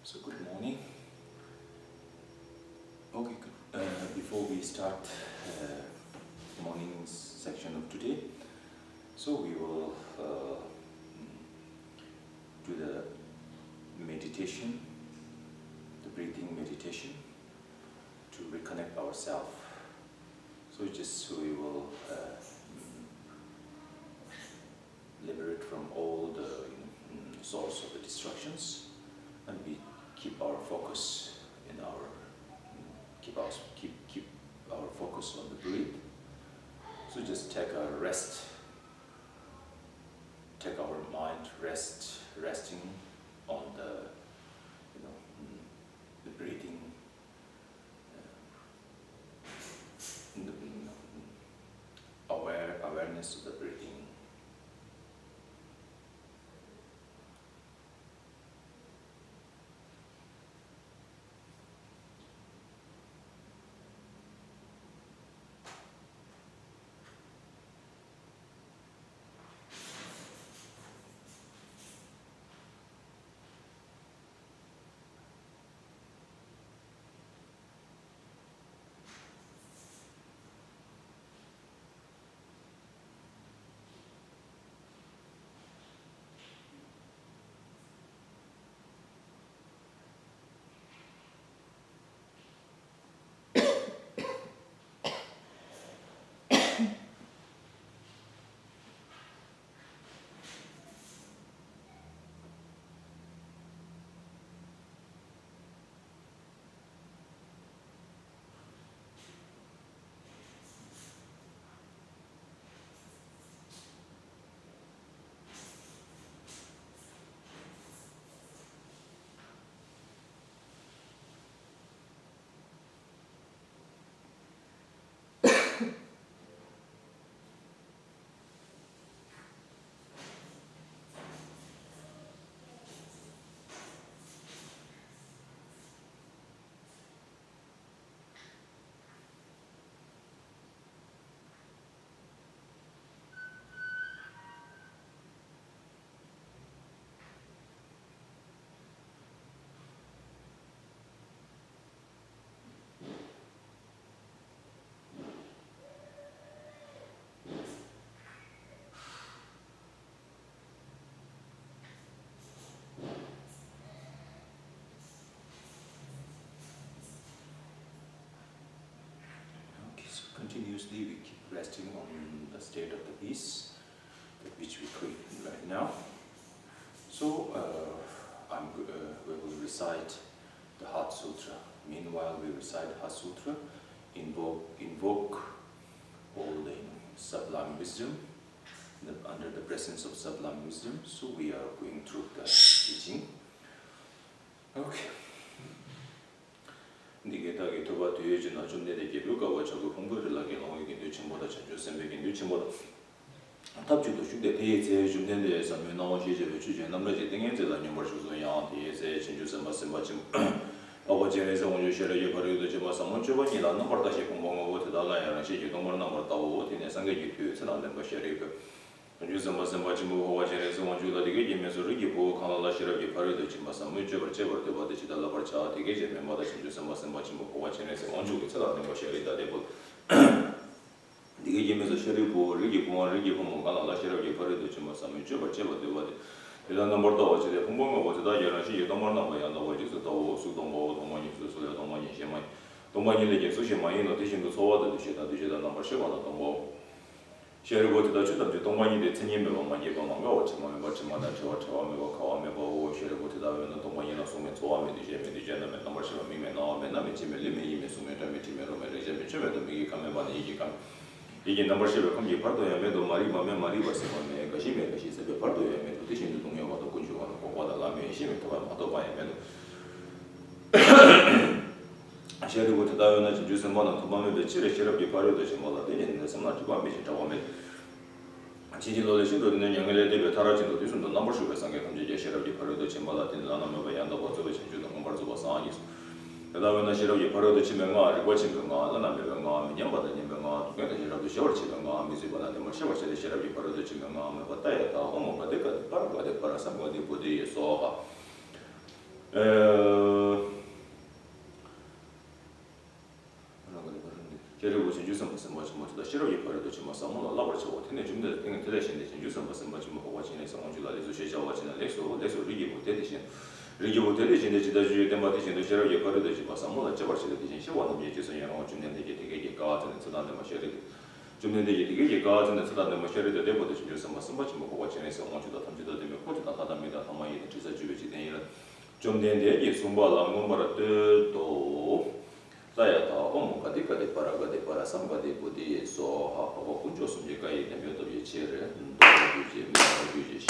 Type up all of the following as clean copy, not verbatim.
So good morning. Okay, good. Before we start morning's section of today, so we will do the meditation, the breathing meditation to reconnect ourselves. So we will liberate from all the source of the distractions, and we keep our focus in our keep our focus on the breath. So just take a rest. Take our mind resting on the the breathing, awareness of the breathing. Continuously we keep resting on the state of the peace which we create right now. So we will recite the Heart Sutra. Meanwhile we recite Heart Sutra, invoke all the sublime wisdom, under the presence of sublime wisdom. So we are going through the teaching. Okay. 니게다게 도바 뒤에지나 좀 내게 루가와 저거 공부를 하게 나오게 되침보다 전주 선배긴 되침보다 탑주도 슈데 대제 좀 된데서 나와 시제를 주제 남라지 등에서 녀머주소야 대제 전주 선바선바침 아버지에서 오늘 셔를 버려도 좀 와서 저번이라 넘버 다시 공부하고 되달라야 시제 동물 넘버 따오 되네 상계지 뒤에서 나는 거 셔리고 전주 선바선바침 보고 와제에서 원주가 되게 되면서 이게 보고 강화라 셔를 버려도 좀 와서 저번 제벌도 받지 달라 버차 되게 되면 뭐다 전주 선바선바침 보고 와제에서 원주가 찾아는 거 셔리다 되고 이게 예면서 셔리고 이게 보면 강화라 셔를 버려도 좀 와서 저번 제벌도 받지 일단 넘버도 어제 공부가 어제다 11시 넘버 나와야 나와지서 또 수동보 동원이 수수야 동원이 시만 동원이에게 수시만이는 대신도 소화도 되시다 넘버 시간도 동보 셔리고도 주담지 동원이데 천님의 많이 방망가 어쩌면 뭐지마다 저와면 가와면 뭐 셔리고도 다음에는 동원이나 소면 소화면 되제면 넘버 시간 미면 나오면 남의 집에 리메이면 소면 담에 집에로 매제면 저에도 미기 가면 많이 이기 감 이게 넘버 시를 감기 파도야 매도 말이 보면 말이 벌써 보면 가시면 가시 세배 파도야 매도 대신도 동요가도 군주가는 고과다 라면 시면 더 많도 봐야 매도 셔리고도 다음에는 주선 뭐는 도마면 며칠에 셔럽이 발효도 좀 뭐다 되는데 something 좀 미치 잡으면 진진로의 신도는 영역에 대비 다라진도 뒤순도 넘버 시를 상계 감지제 셔럽이 발효도 좀 뭐다 되는 나는 뭐 양도 거저 진주도 공부를 줘서 아니 그다음에 셔럽이 발효도 치면가 알고 치면가 나는 명가 명받는 명가 그때 셔럽이 셔를 치면가 미지보다는 뭐 셔를 셔럽이 발효도 치면가 뭐 왔다야 다 어머 받을까 바로 받을 거라 상관이 보디에 소가 진주선 무슨 뭐지 뭐다 싫어게 버려도 좀 사모로 라버치 어떻게 좀 대신에 진주선 무슨 뭐지 뭐 와진에서 온줄라 레서 쉐자 와진에 레서 리기 못 대신 리기 못 대신 지다 주에 때마다 대신 싫어게 버려도 좀 사모로 저버치 대신 시원한 얘기에서 영어 좀 되게 가는 쓰다는 마셔야 좀 되게 가는 쓰다는 마셔야 되고 진주선 무슨 뭐지 뭐 와진에서 온줄라 탐지도 되면 코지다 하답니다. 아마이 주사 주베지 되는 좀 되게 숨바랑 몸바라 또 다야다 어묵가디 가디 para 삼가디 보디에서 하고 군조숨지가 되면 또 예체를 도주지 미주지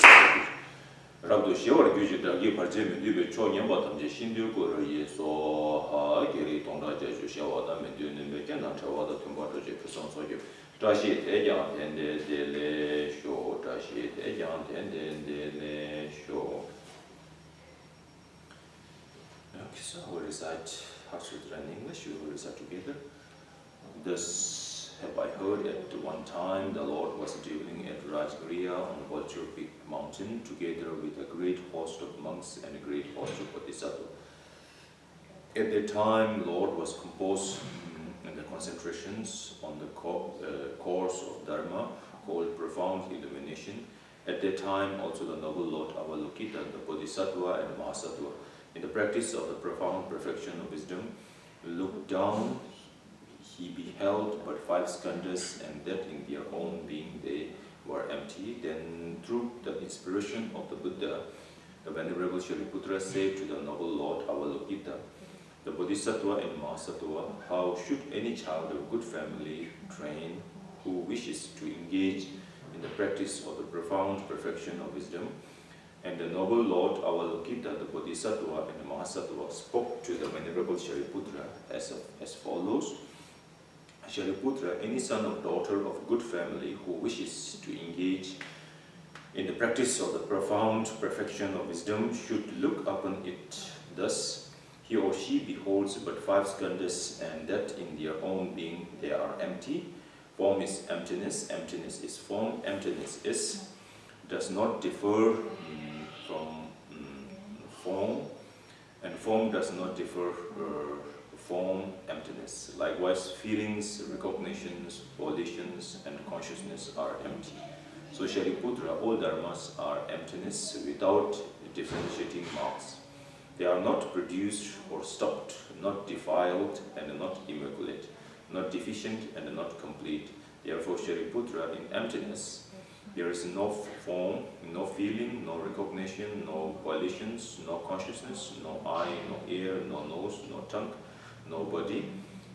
라도 시월 규지다기 발제면 뒤에 초년바 탐지 신들고를 예서 하게리 동라제 주셔와다 메드는 메견나 저와다 통과도지 표성소기 다시 대장 된데데레 쇼 다시 대장 된데데레 쇼 So we recite Sutra in English, we will recite together. Thus have I heard at one time the Lord was dwelling at Rajgriha on the Vulture Peak mountain, together with a great host of monks and a great host of bodhisattvas. At that time, the Lord was composed in the concentrations on the course of Dharma, called profound illumination. At that time, also the noble Lord Avalokita, the Bodhisattva and Mahasattva, in the practice of the profound perfection of wisdom, looked down, he beheld but 5 skandhas, and that in their own being they were empty. Then, through the inspiration of the Buddha, the Venerable Shariputra said to the noble Lord Avalokita, the Bodhisattva and Mahasattva, how should any child of good family train who wishes to engage in the practice of the profound perfection of wisdom? And the noble Lord Avalokita, the Bodhisattva and the Mahasattva, spoke to the Venerable Shariputra as follows. Shariputra, any son or daughter of good family who wishes to engage in the practice of the profound perfection of wisdom should look upon it thus. He or she beholds but 5 skandhas, and that in their own being they are empty. Form is emptiness, emptiness is form, emptiness does not differ from form, and form does not differ form, emptiness. Likewise, feelings, recognitions, volitions, and consciousness are empty. So Shariputra, all dharmas are emptiness without differentiating marks. They are not produced or stopped, not defiled and not immaculate, not deficient and not complete. Therefore, Shariputra, in emptiness, there is no form, no feeling, no recognition, no volitions, no consciousness, no eye, no ear, no nose, no tongue, no body,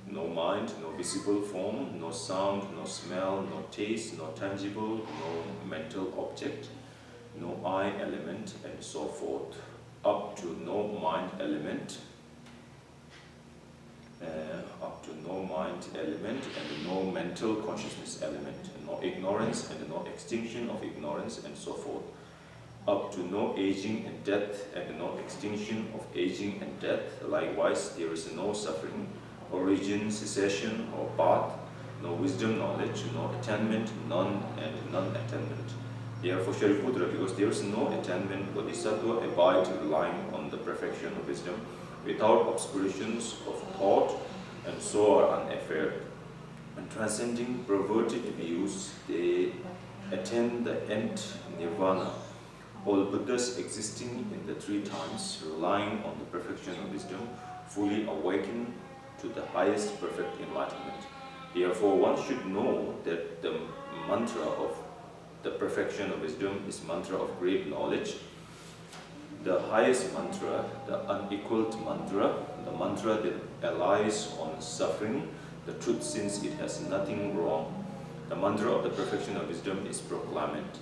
no mind, no visible form, no sound, no smell, no taste, no tangible, no mental object, no eye element, and so forth, up to no mind element, and no mental consciousness element, no ignorance and no extinction of ignorance, and so forth, up to no aging and death and no extinction of aging and death. Likewise, there is no suffering, origin, cessation, or path, no wisdom, knowledge, no attainment, none and non-attainment. Therefore, Shariputra, because there is no attainment, Bodhisattva abide relying on the perfection of wisdom, without obscurations of thought, and so are unaffair. And transcending perverted views, they attain the end nirvana. All Buddhas existing in the 3 times, relying on the perfection of wisdom, fully awaken to the highest perfect enlightenment. Therefore, one should know that the mantra of the perfection of wisdom is mantra of great knowledge. The highest mantra, the unequaled mantra, the mantra that relies on suffering, the truth since it has nothing wrong. The mantra of the perfection of wisdom is proclaimed.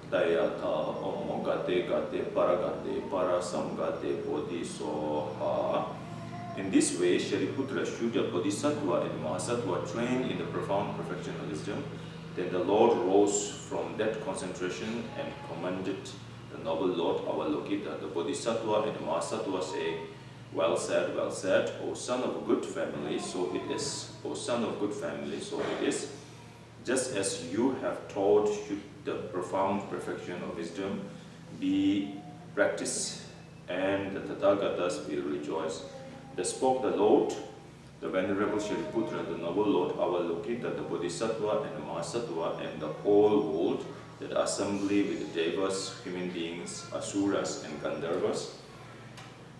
Dayata omogate gate paragate parasamgate bodhisoha. In this way, Shariputra, Shuddha, Bodhisattva, and Mahasattva trained in the profound perfection of wisdom. Then the Lord rose from that concentration and commanded the noble Lord Avalokita, the Bodhisattva and the Mahasattva, saying, well said, O son of good family, so it is. O son of good family, so it is. Just as you have taught, should the profound perfection of wisdom be practiced, and the Tathagatas will rejoice. Thus spoke the Lord the Venerable Shariputra, the Noble Lord Avalokita, the Bodhisattva and the Mahasattva, and the whole world, that assembly with the devas, human beings, asuras, and Gandharvas,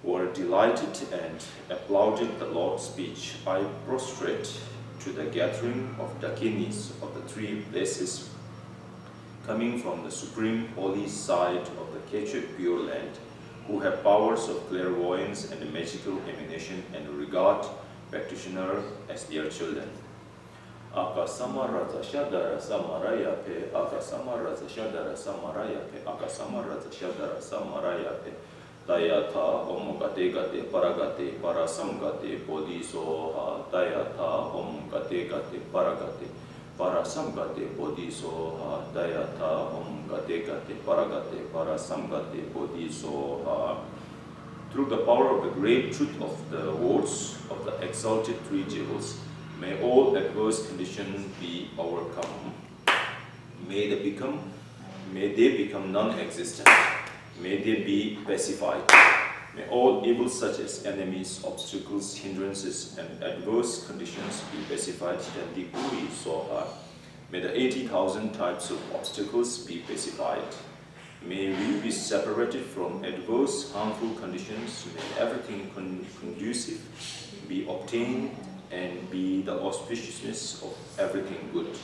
were delighted and applauded the Lord's speech. I prostrate to the gathering of Dakinis of the three places, coming from the supreme holy side of the Quechua Pure Land, who have powers of clairvoyance and magical emanation, and regard practitioner as their children. Akasamaraza Shadara Samaraya Pe, Akasamaraza Shadara Samaraya Pe, Akasamaraza Shadara Samaraya Pe, Dayata Omgate Gate Paragate Parasamgate Bodhisoha, Dayata Omgate Gate Paragate Parasamgate Bodhisoha, Dayata Omgate Gate Paragate Parasamgate Bodhisoha. Through the power of the great truth of the words of the exalted three jewels, may all adverse conditions be overcome. May they become non-existent. May they be pacified. May all evils such as enemies, obstacles, hindrances, and adverse conditions be pacified. Shanti Puri Soha. May the 80,000 types of obstacles be pacified. May we be separated from adverse, harmful conditions. May everything conducive be obtained, and be the auspiciousness of everything good.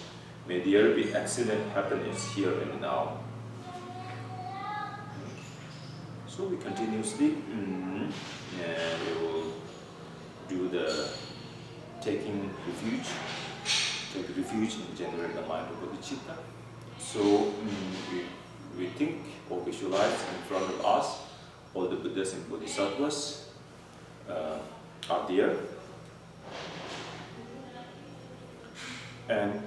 May there be excellent happiness here and now. So we continuously and we will do the taking refuge. Take refuge and generate the mind of bodhicitta. So we think or visualize in front of us all the Buddhas and Bodhisattvas are there. And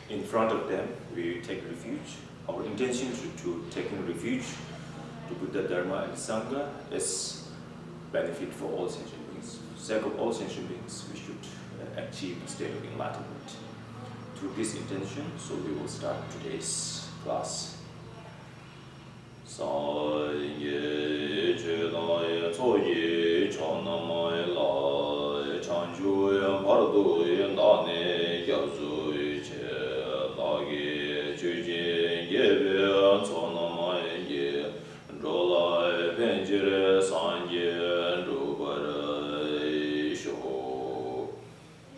in front of them, we take refuge. Our intention to taking refuge to Buddha, Dharma, and Sangha is benefit for all sentient beings. For the sake of all sentient beings, we should achieve a state of enlightenment. Through this intention, so we will start today's class.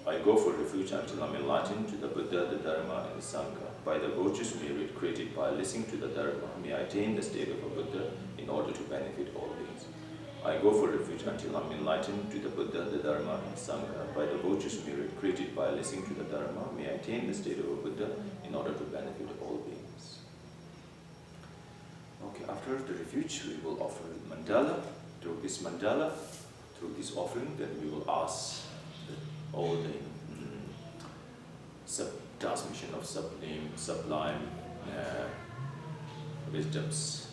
I go for refuge until I'm enlightened to the Buddha, the Dharma, and the Sangha. By the virtuous merit created by listening to the Dharma, may I attain the state of a Buddha in order to benefit all beings. I go for refuge until I'm enlightened to the Buddha, the Dharma, and the Sangha. By the virtuous merit created by listening to the Dharma, may I attain the state of a Buddha in order to benefit all beings. Okay, after the refuge, we will offer mandala. Through this mandala, through this offering, then we will ask all the transmission of sublime wisdoms.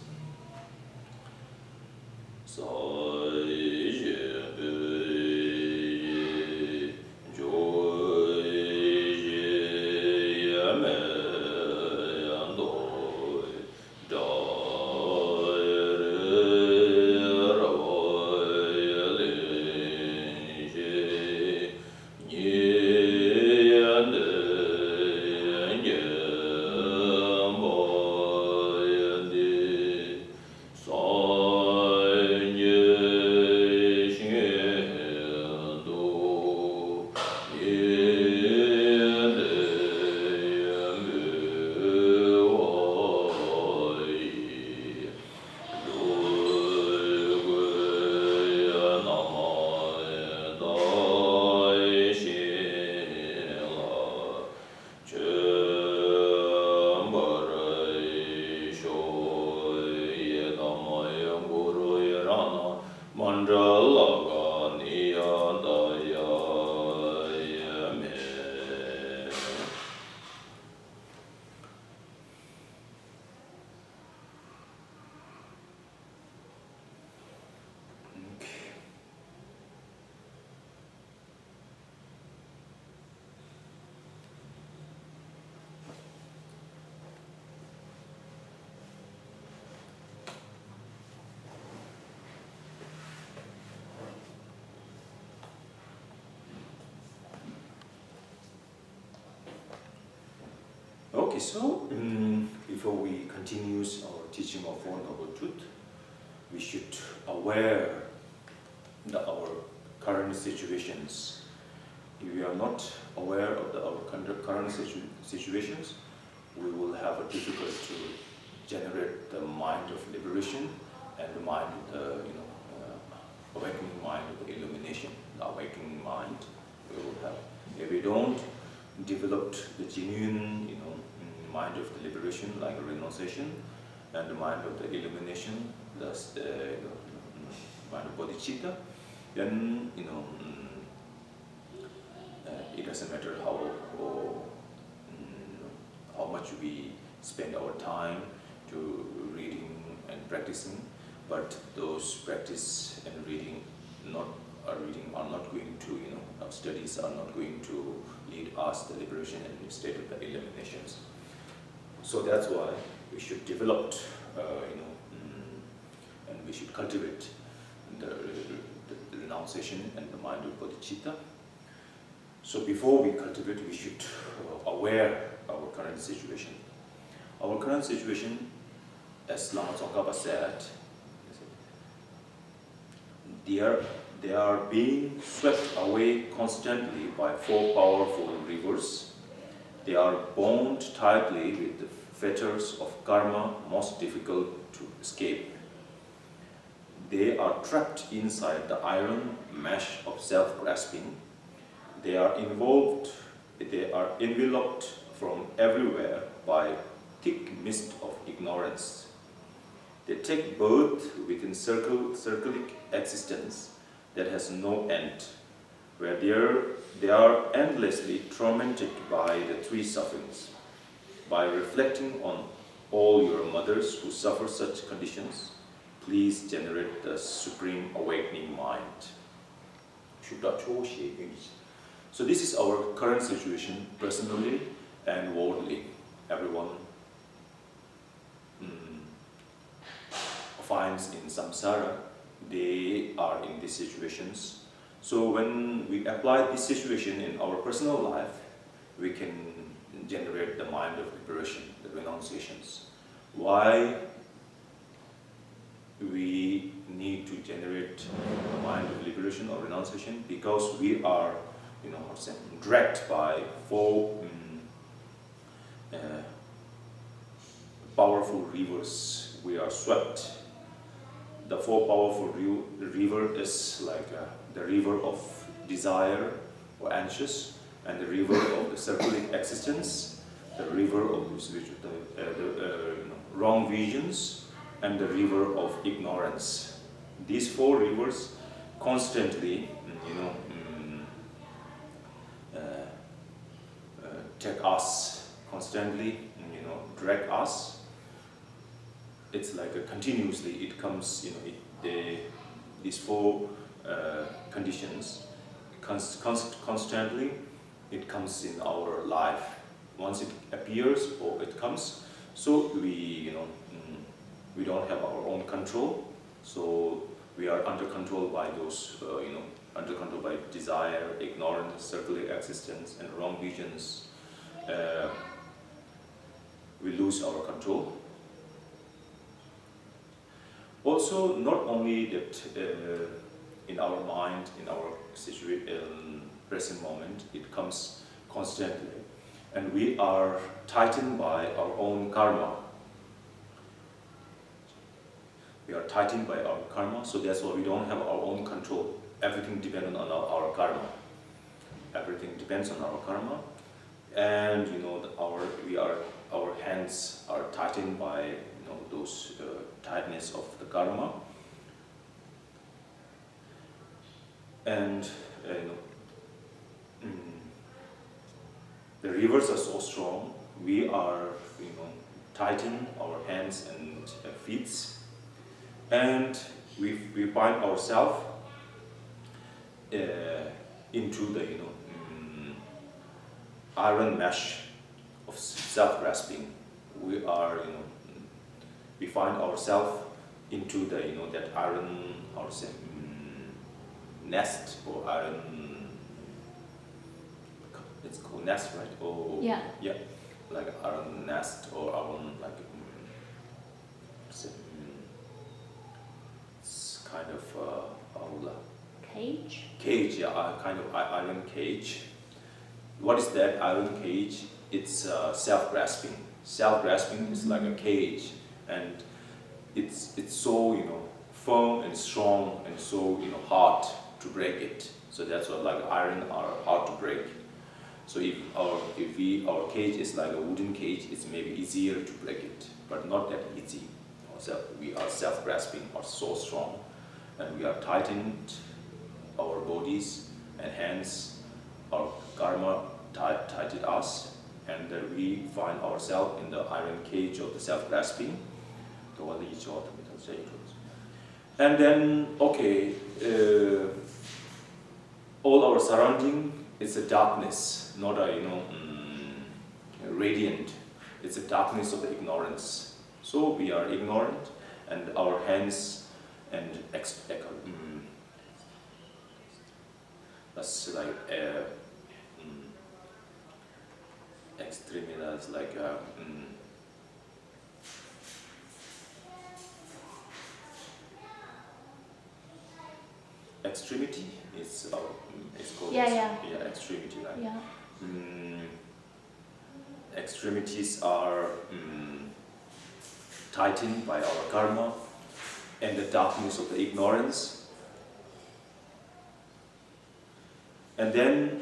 Okay, so before we continue our teaching of Four Noble Truth, we should aware our current situations. If we are not aware of our current situations, we will have a difficult to generate the mind of liberation and the mind of the awakening mind of the illumination. The awakening mind we will have. If we don't develop the genuine mind of the liberation, like renunciation, and the mind of the illumination, thus the mind of bodhicitta, then it doesn't matter how much we spend our time to reading and practicing, but those practice and reading are not going to, our studies are not going to lead us to liberation and instead of the eliminations. So that's why we should develop, and we should cultivate the renunciation and the mind of bodhicitta. So before we cultivate, we should aware our current situation. Our current situation, as Lama Tsongkhapa said, they are being swept away constantly by four powerful rivers. They are bound tightly with the fetters of karma, most difficult to escape. They are trapped inside the iron mesh of self-grasping. They are enveloped from everywhere by thick mist of ignorance. They take birth within circling existence that has no end, where they are endlessly tormented by the three sufferings. By reflecting on all your mothers who suffer such conditions, please generate the supreme awakening mind. So this is our current situation, personally and worldly. Everyone finds in samsara, they are in these situations. So when we apply this situation in our personal life, we can generate the mind of liberation, the renunciations. Why we need to generate the mind of liberation or renunciation? Because we are, dragged by four powerful rivers. We are swept. The four powerful river is like the river of desire or anxious, and the river of the circling existence, the river of the wrong visions, and the river of ignorance. These four rivers constantly, take us, constantly, drag us. It's like continuously it comes, these four conditions, constantly it comes in our life. Once it appears or it comes, so we don't have our own control. So we are under control by those, under control by desire, ignorance, circular existence, and wrong visions. We lose our control. Also, not only that in our mind, in our present moment, it comes constantly, and we are tightened by our own karma. We are tightened by our karma, so that's why we don't have our own control. Everything depends on our karma. Everything depends on our karma, and our hands are tightened by those tightness of the karma, and the rivers are so strong. We are tighten our hands and feet, and we find ourselves into the iron mesh of self-grasping. We find ourselves into the that iron, nest, or iron. It's called nest, right? Or yeah. like our nest or our like it's kind of Cage? Cage, yeah, kind of iron cage. What is that iron cage? It's self-grasping. Self-grasping is like a cage, and it's so firm and strong and so hard to break it. So that's what like iron are hard to break. So if our cage is like a wooden cage, it's maybe easier to break it, but not that easy. So we are self-grasping, are so strong, and we are tightened our bodies and hands, our karma tightened us, and we find ourselves in the iron cage of the self-grasping. And then, okay, all our surrounding is a darkness, not a radiant. It's a darkness of the ignorance. So we are ignorant, and our hands and that's like extremities, like extremity is called extremity, like extremities are tightened by our karma and the darkness of the ignorance. And then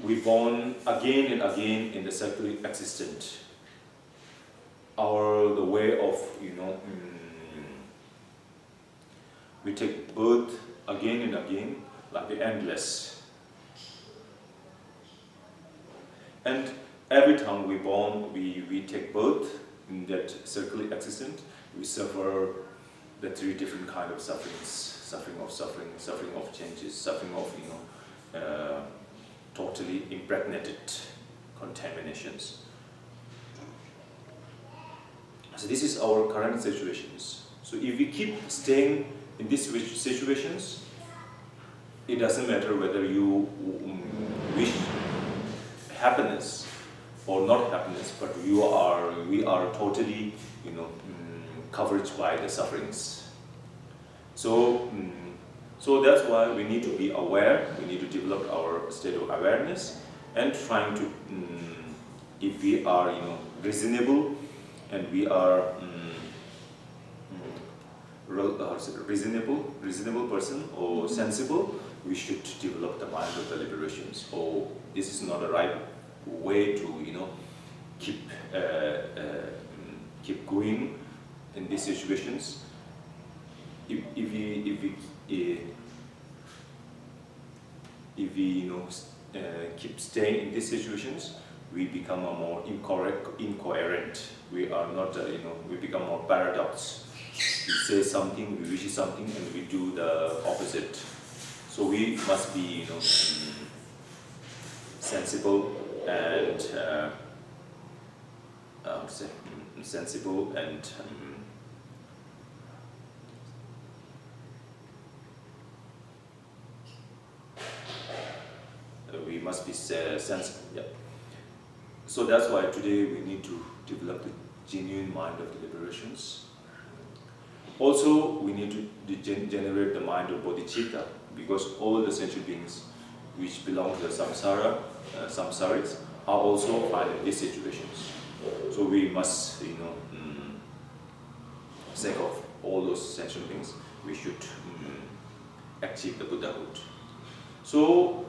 we born again and again in the circular existence. The way of we take birth again and again, like the endless. And every time we born, we take birth in that circular existence. We suffer the three different kind of sufferings: suffering of changes, suffering of totally impregnated contaminations. So this is our current situations. So if we keep staying in these situations, it doesn't matter whether you wish happiness or not happiness, but we are totally covered by the sufferings. So that's why we need to be aware. We need to develop our state of awareness and trying to, if we are reasonable and we are reasonable person or sensible, we should develop the mind of the liberations. Oh, this is not the right way to keep going in these situations. If we keep staying in these situations, we become a more incoherent. We are not we become more paradox. We say something, we wish something, and we do the opposite. So we must be sensible and sensible and we must be sensible. Yeah. So that's why today we need to develop the genuine mind of the liberations. Also, we need to generate the mind of bodhicitta, because all the sentient beings which belong to the samsaris are also found in these situations. So we must, sake of all those sentient beings, we should achieve the Buddhahood. So,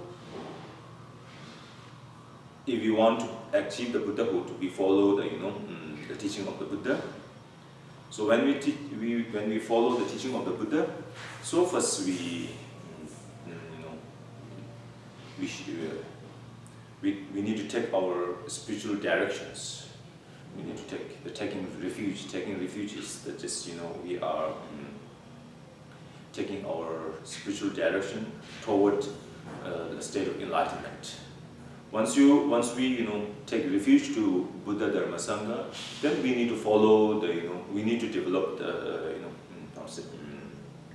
if we want to achieve the Buddhahood, we follow the teaching of the Buddha. So when we follow the teaching of the Buddha, so first we need to take our spiritual directions. We need to take the taking refuge. Taking refuge is that just we are taking our spiritual direction toward the state of enlightenment. Once we take refuge to Buddha Dharma Sangha, then we need to follow we need to develop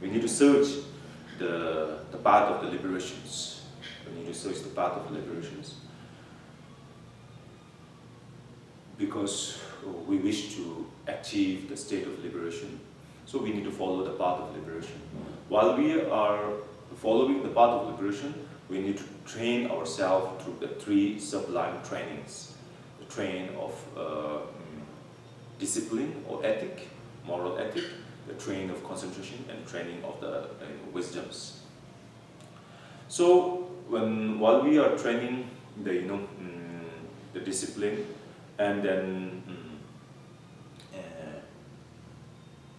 we need to search the path of the liberations. We need to search the path of the liberations. because we wish to achieve the state of liberation. So we need to follow the path of liberation. While we are following the path of liberation, we need to train ourselves through the three sublime trainings. The train of discipline or ethic, moral ethic, the train of concentration, and training of the wisdoms. So while we are training the the discipline and then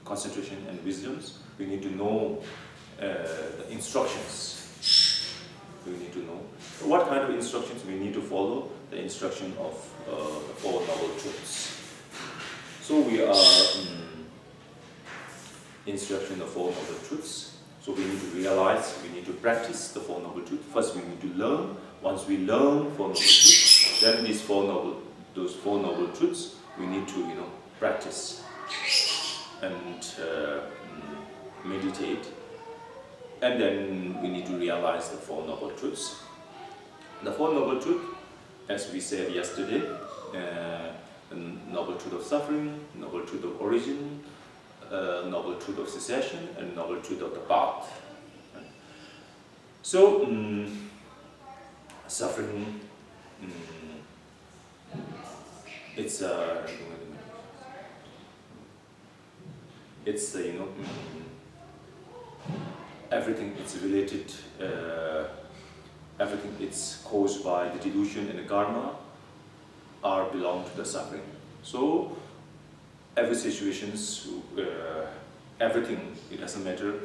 concentration and wisdoms, we need to know the instructions. We need to know what kind of instructions we need to follow. The instruction of the Four Noble Truths. So we are instruction of Four Noble Truths. So we need to realize, we need to practice the Four Noble Truths. First, we need to learn. Once we learn Four Noble Truths, then those Four Noble Truths, we need to practice and meditate. And then we need to realize the Four Noble Truths. The Four Noble Truths, as we said yesterday, the Noble Truth of Suffering, Noble Truth of Origin, Noble Truth of Cessation, and Noble Truth of the Path. So, suffering, it's everything it's related, everything it's caused by the delusion and the karma are belong to the suffering. So every situations, everything, it doesn't matter,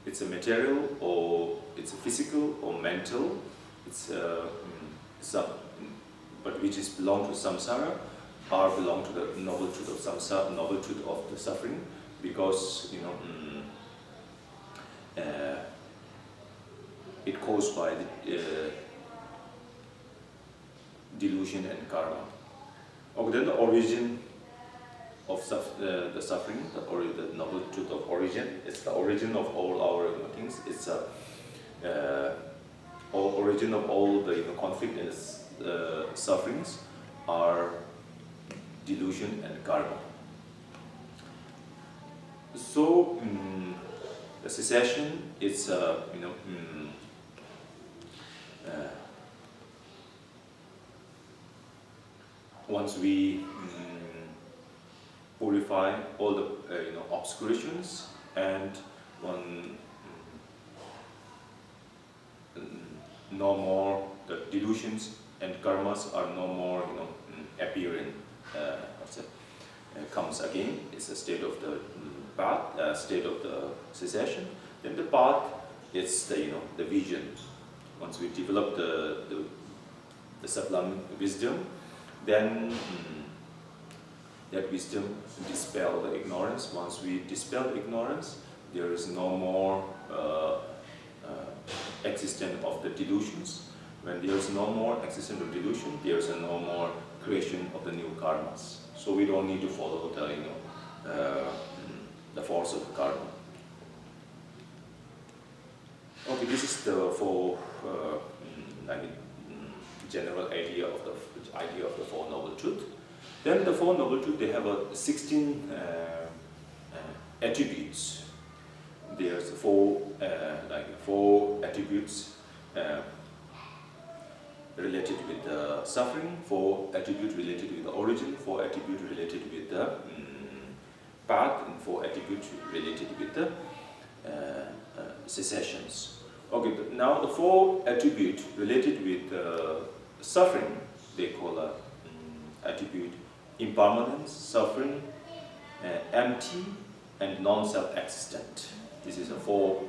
it's a material or it's a physical or mental, it's but which is belong to samsara, or belong to the noble truth of samsara, noble truth of the suffering, because it caused by the delusion and karma. Okay, then the origin of the suffering, the noble truth of origin, it's the origin of all our things. It's origin of all the conflict and sufferings are delusion and karma. So the cessation is once we purify all the obscurations, and one no more the delusions and karmas are no more appearing. Comes again. It's a state of the path, state of the cessation. Then the path is the vision. Once we develop the sublime wisdom, then that wisdom dispel the ignorance. Once we dispel ignorance, there is no more existence of the delusions. When there is no more existence of delusion, there is no more creation of the new karmas. So we don't need to follow the force of the karma. Okay, this is the general idea of the Four Noble Truths. Then the Four Noble Truths, they have 16 attributes. There's four attributes related with the suffering, 4 attributes related with the origin, 4 attributes related with the path, and 4 attributes related with the cessations. Okay, now the 4 attributes related with suffering, they call attribute impermanence, suffering, empty, and non-self-existent. This is a 4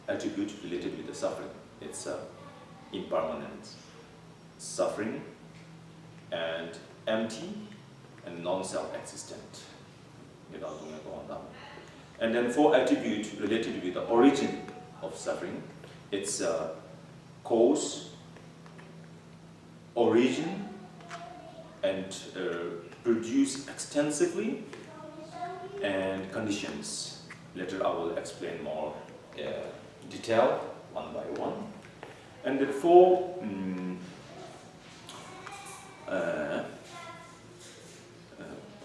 attributes related with the suffering. It's impermanence, suffering, and empty, and non-self-existent. And then 4 attributes related with the origin of suffering. It's cause, origin, and produce extensively, and conditions. Later I will explain more detail one by one. And the 4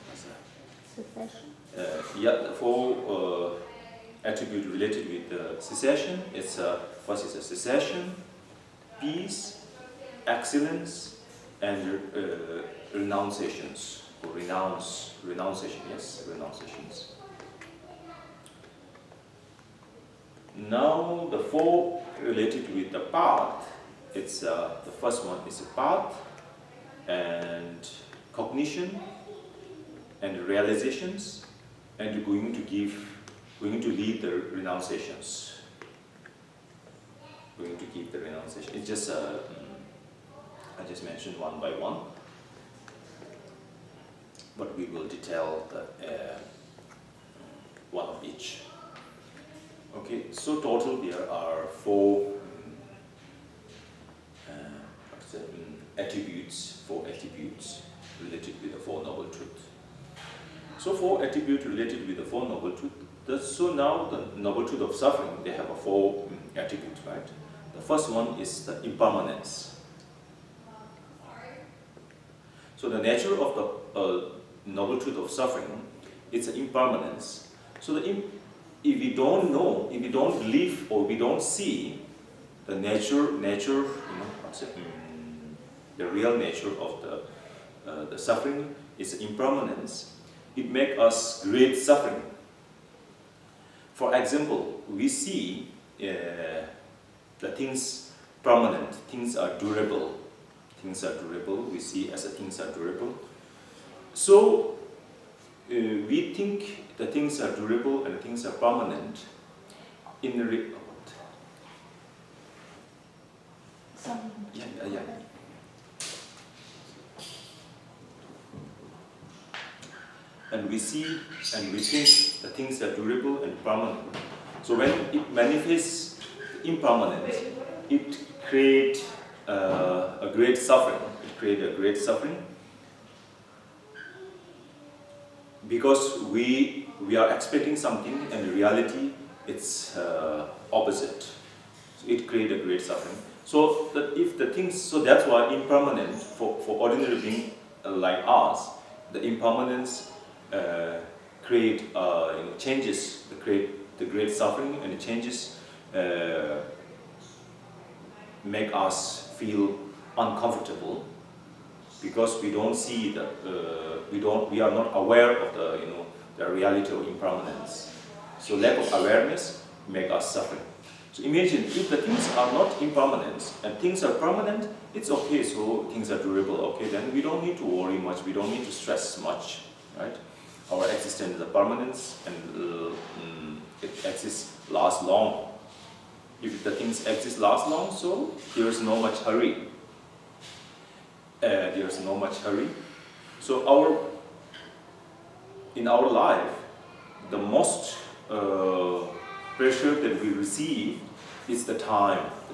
what's that? Secession. Yeah, for attribute related with cessation, it's first is a cessation, peace, excellence, and renunciations. Or renunciation, yes, renunciations. Now the four related with the path, it's the first one is a path and cognition and realizations, and going to lead the renunciations. Going to keep the renunciation. It's just I just mentioned one by one, but we will detail the one of each. Okay, so total there are four attributes related with the Four Noble Truths. So four attributes related with the Four Noble Truths. So now the Noble Truth of Suffering, they have a four attributes, right? The first one is the impermanence. So the nature of the Noble Truth of Suffering, it's an impermanence. So if we don't know, if we don't believe or we don't see the nature, the real nature of the suffering is impermanence, it makes us great suffering. For example, we see the things permanent, things are durable. Things are durable, we see as things are durable. So we think the things are durable and things are permanent. In the yeah. And we see and we think the things are durable and permanent. So when it manifests impermanence, it creates a great suffering. It creates a great suffering because we are expecting something and in reality it's opposite. So it creates a great suffering. So that if the things, so that's why impermanent for ordinary being like us, the impermanence create changes, create the great suffering, and the changes make us feel uncomfortable because we don't see that we are not aware of the reality of impermanence. So lack of awareness make us suffer. So imagine if the things are not impermanent and things are permanent, it's okay. So things are durable. Okay, then we don't need to worry much. We don't need to stress much, right? Our existence is a permanence, and it exists lasts long. If the things exist last long, so there is no much hurry. There is no much hurry. So in our life, the most pressure that we receive is the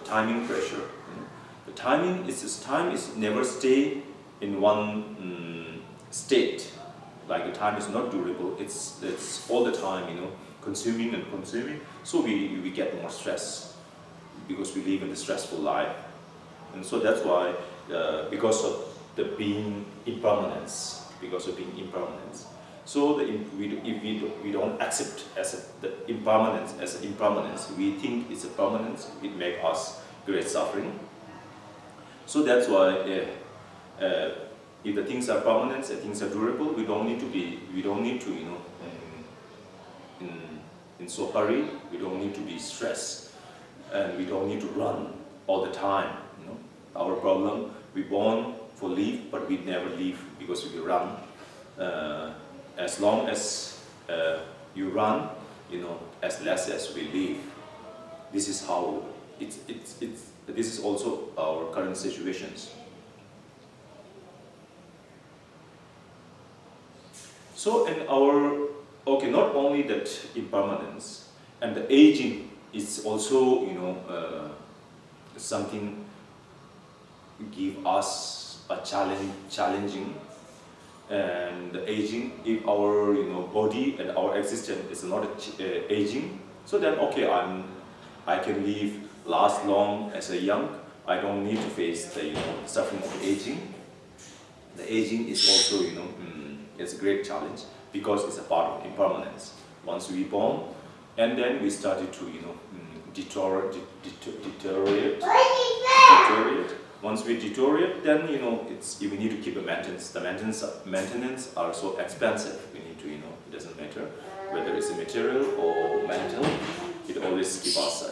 timing pressure. The time is never stay in one state. Like the time is not durable. It's all the time, consuming and consuming. So we get more stress because we live in a stressful life, and so that's why because of the being impermanence. So if we don't accept the impermanence as impermanence, we think it's a permanence. It makes us great suffering. So that's why if the things are permanent, the things are durable, we don't need to in so hurry. We don't need to be stressed, and we don't need to run all the time. Our problem: we born for live, but we never live because we run. As long as you run, as less as we live. This is how this is also our current situations. So not only that impermanence and the aging is also something give us a challenging. And the aging, if our body and our existence is not aging, so then okay, I can last long as a young. I don't need to face the suffering of aging. the aging is also, it's a great challenge because it's a part of impermanence. Once we born, and then we started to, deteriorate. Once we deteriorate, then we need to keep a maintenance. The maintenance are so expensive. We need to, it doesn't matter whether it's a material or mental. It always keeps us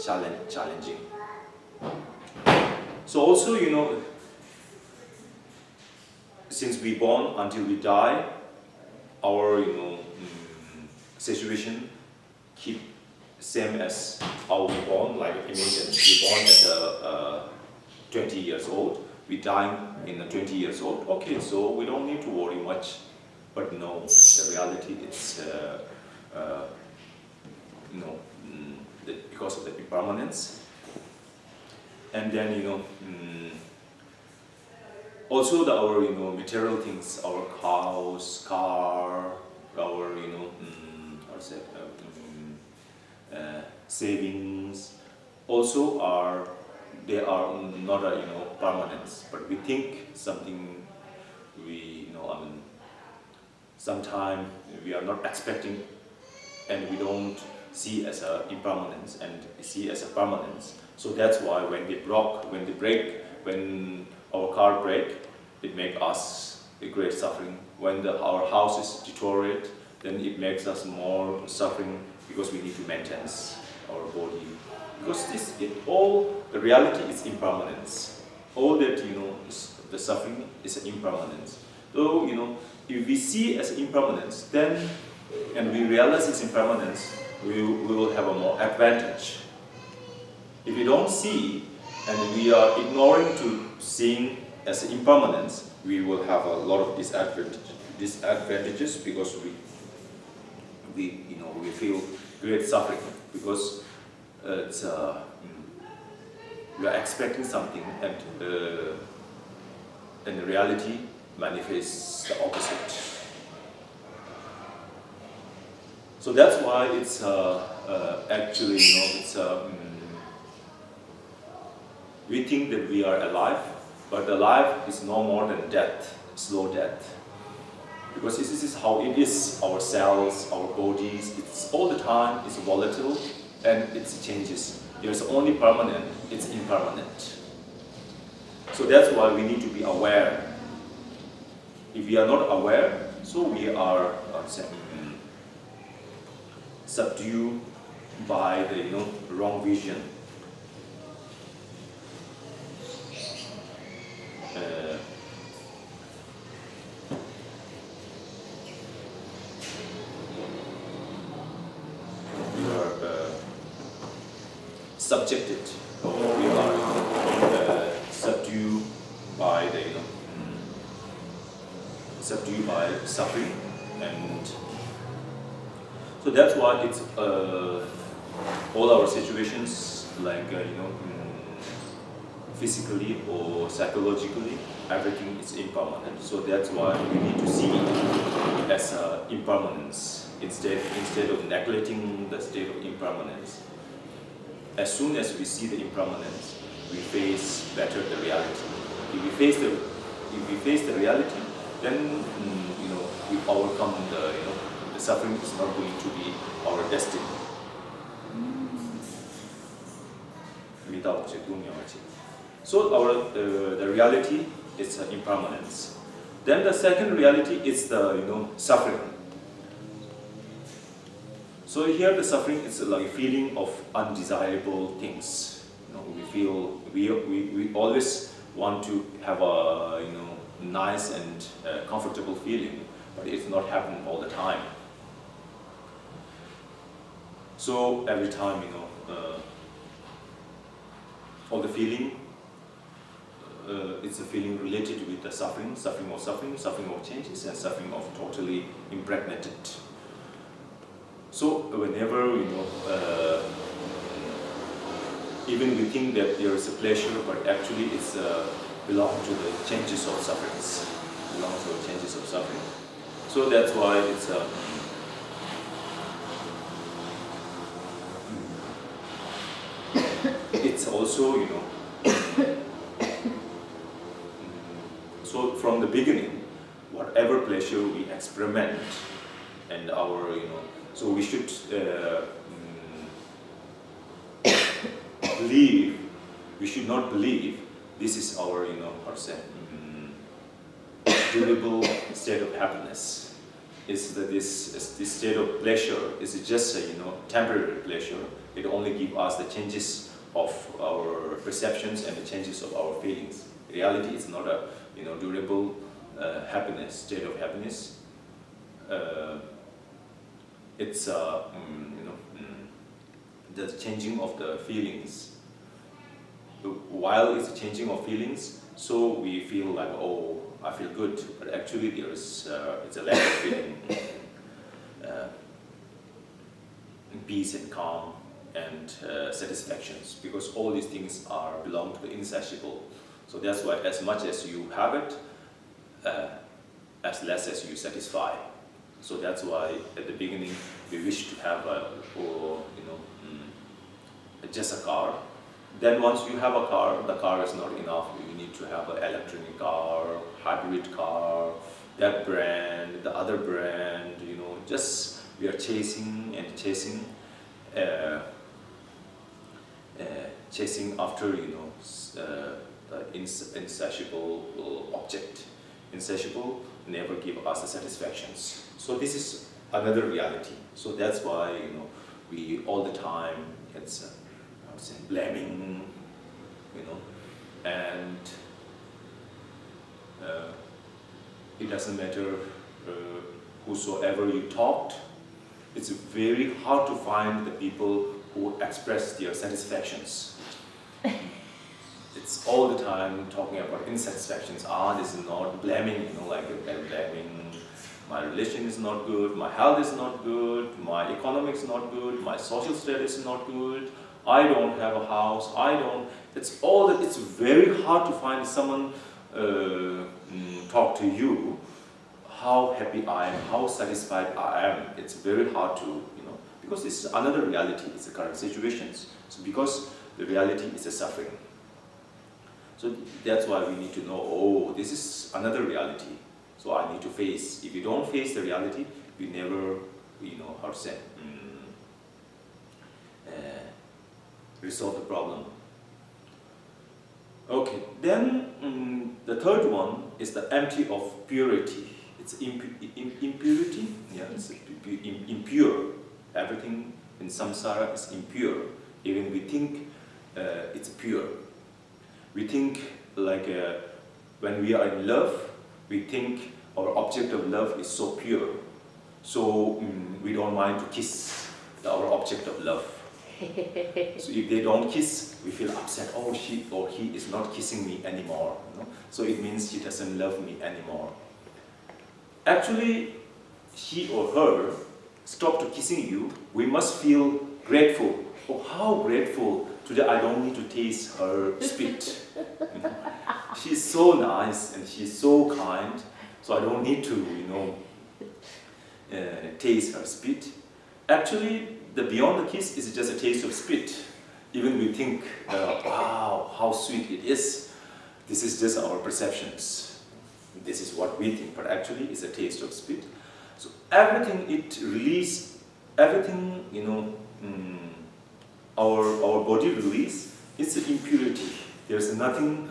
challenging. So also, since we born until we die, our situation keep same as how we born. Like imagine we born at 20 years old, we die in 20 years old. Okay, so we don't need to worry much. But no, the reality is because of the impermanence. And then also our material things, our house, car, our savings, also are not a permanence. But we think something sometimes we are not expecting, and we don't see as a impermanence and see as a permanence. So that's why when our car break, it makes us a great suffering. When our house is deteriorate, then it makes us more suffering because we need to maintain our body. Because the reality is impermanence. All that the suffering is an impermanence. So if we see as impermanence, then and we realize its impermanence, we will have a more advantage. If we don't see and we are ignoring to seeing as impermanence, we will have a lot of disadvantages because we feel great suffering because we are expecting something and in reality manifests the opposite. So that's why it's actually we think that we are alive, but alive is no more than death, slow death. Because this is how it is, our cells, our bodies, it's all the time, it's volatile and it changes. There's only permanent, it's impermanent. So that's why we need to be aware. If we are not aware, so we are subdued by the wrong vision. We are subjected, or we are subdued by the subdued by suffering, and so that's why it's all our situations, like physically or psychologically, everything is impermanent. So that's why we need to see it as impermanence instead of neglecting the state of impermanence. As soon as we see the impermanence, we face better the reality. If we face the reality, then we overcome the suffering is not going to be our destiny. So the reality is impermanence. Then the second reality is the suffering. So here the suffering is like a feeling of undesirable things. We always want to have a nice and comfortable feeling, but it's not happening all the time. So every time all the feeling, it's a feeling related with the suffering of changes, and suffering of totally impregnated. So whenever even we think that there is a pleasure, but actually it's belongs to the changes of sufferings, So that's why it's it's also so from the beginning, whatever pleasure we experiment, and our, so we should believe. We should not believe this is our, how to say, durable state of happiness. Is that this state of pleasure is just a temporary pleasure. It only gives us the changes of our perceptions and the changes of our feelings. Reality is not a durable happiness, state of happiness. It's the changing of the feelings. While it's a changing of feelings, so we feel like, oh, I feel good, but actually there is it's a lack of feeling, peace and calm and satisfactions, because all these things belong to the insatiable. So that's why as much as you have it, as less as you satisfy. So that's why at the beginning we wish to have just a car. Then once you have a car, the car is not enough. You need to have an electronic car, hybrid car, that brand, the other brand, just we are chasing and chasing, chasing after, the insatiable object. Insatiable never give us the satisfactions. So this is another reality. So that's why, we all the time, it's blaming, and it doesn't matter whosoever you talked. It's very hard to find the people who express their satisfactions. It's all the time talking about insatisfactions. This is not blaming, like blaming. My relation is not good, my health is not good, my economics is not good, my social status is not good. I don't have a house, it's all that. It's very hard to find someone talk to you how happy I am, how satisfied I am. It's very hard to, because this is another reality, it's the current situations. So because the reality is a suffering. So that's why we need to know, oh, this is another reality. So I need to face. If you don't face the reality, we never, how to say, resolve the problem. Okay, then the third one is the empty of purity. It's impurity. Yeah, it's impure. Everything in samsara is impure. Even we think it's pure. We think like when we are in love, we think our object of love is so pure. So we don't mind to kiss our object of love. So if they don't kiss, we feel upset. Oh, she or he is not kissing me anymore. So it means she doesn't love me anymore. Actually, he or her stopped kissing you. We must feel grateful. Oh, how grateful! Today I don't need to taste her spit. She's so nice and she's so kind. So I don't need to, taste her spit. Actually, the beyond the kiss is just a taste of spit. Even we think, wow, how sweet it is. This is just our perceptions. This is what we think, but actually it's a taste of spit. So everything it release, everything, our body release, it's an impurity. There's nothing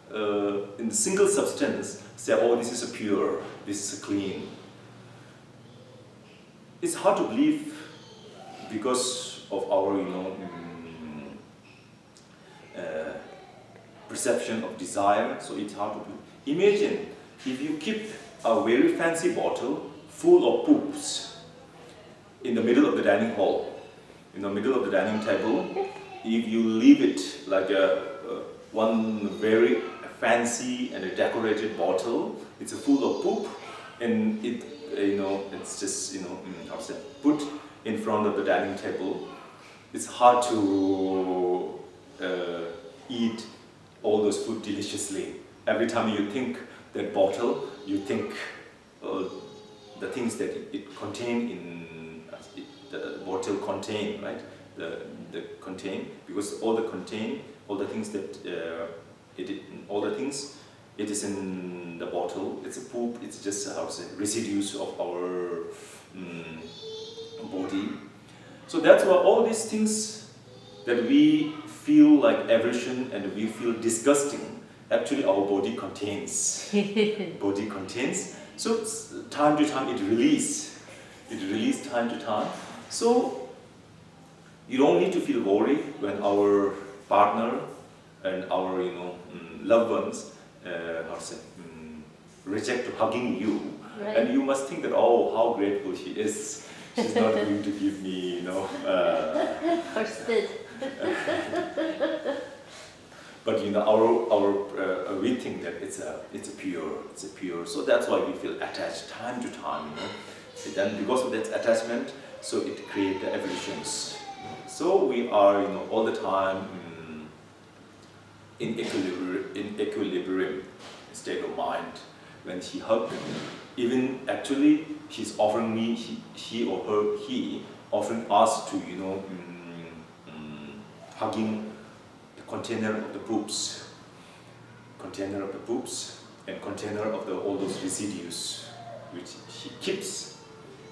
in the single substance say, oh, this is a pure, this is a clean. It's hard to believe because of our, perception of desire. So it's hard to believe. Imagine if you keep a very fancy bottle full of poops in the middle of the dining hall, in the middle of the dining table. If you leave it like one very fancy and a decorated bottle, it's full of poop, and it, it's just, how to say, put in front of the dining table. It's hard to eat all those food deliciously. Every time you think that bottle, you think the things that it contain in the bottle contain, right? The contain, because all the things that all the things it is in the bottle. It's a poop. It's just how to say residues of our body. So that's why all these things that we feel like aversion and we feel disgusting, actually our body contains. Body contains. So time to time it releases. It releases time to time. So you don't need to feel worried when our partner and our loved ones reject hugging you. Right. And you must think that, oh, how grateful she is. She's not going to give me, Forbid. But we think that it's a pure. So that's why we feel attached time to time. And then because of that attachment, so it creates the evolutions. So we are, all the time in equilibrium state of mind. When she hugs, even actually she's offering me, he offering us to, hugging the container of the poops, and container of all those residues, which she keeps,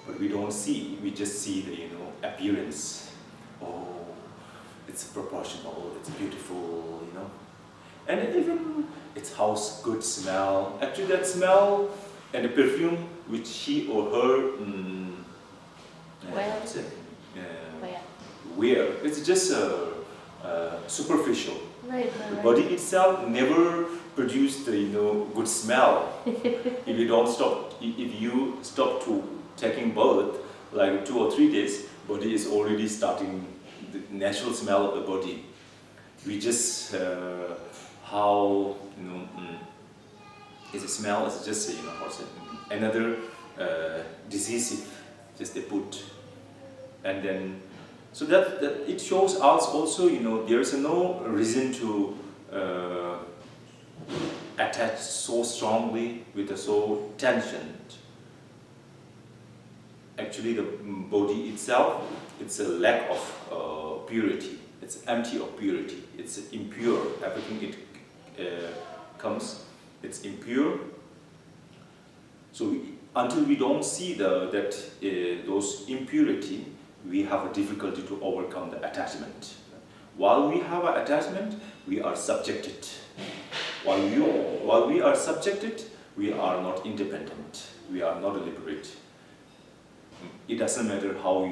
but we don't see. We just see the appearance. Oh, it's proportional. It's beautiful. And even its house good smell. Actually, that smell and the perfume which he or her wear. It's just superficial. Right. The body itself never produced the good smell. If you stop to taking bath like 2 or 3 days, body is already starting the natural smell of the body. We just how it's a smell. It's just another decisive. Just they put, and then so that it shows us also there is no reason to attach so strongly with a so tensioned. Actually, the body itself, it's a lack of purity. It's empty of purity. It's impure. Everything it comes, it's impure. So until we don't see those impurity, we have a difficulty to overcome the attachment. While we have an attachment, we are subjected. While we are subjected, we are not independent. We are not liberate. It doesn't matter how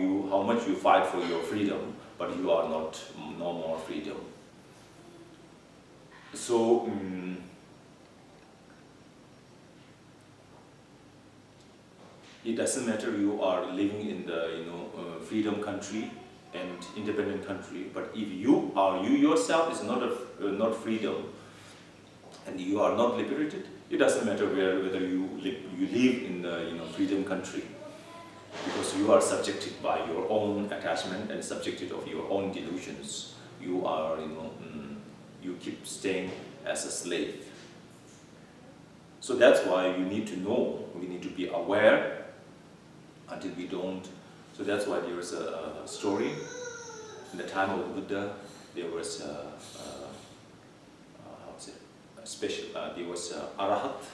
much you fight for your freedom, but you are no more freedom. So it doesn't matter you are living in the freedom country and independent country, but if you yourself is not freedom and you are not liberated, it doesn't matter whether you live in the freedom country, because you are subjected by your own attachment and subjected of your own delusions. You are you keep staying as a slave. So that's why you need to know. We need to be aware. Until we don't, so that's why there is a story. In the time of the Buddha, there was special. There was arahat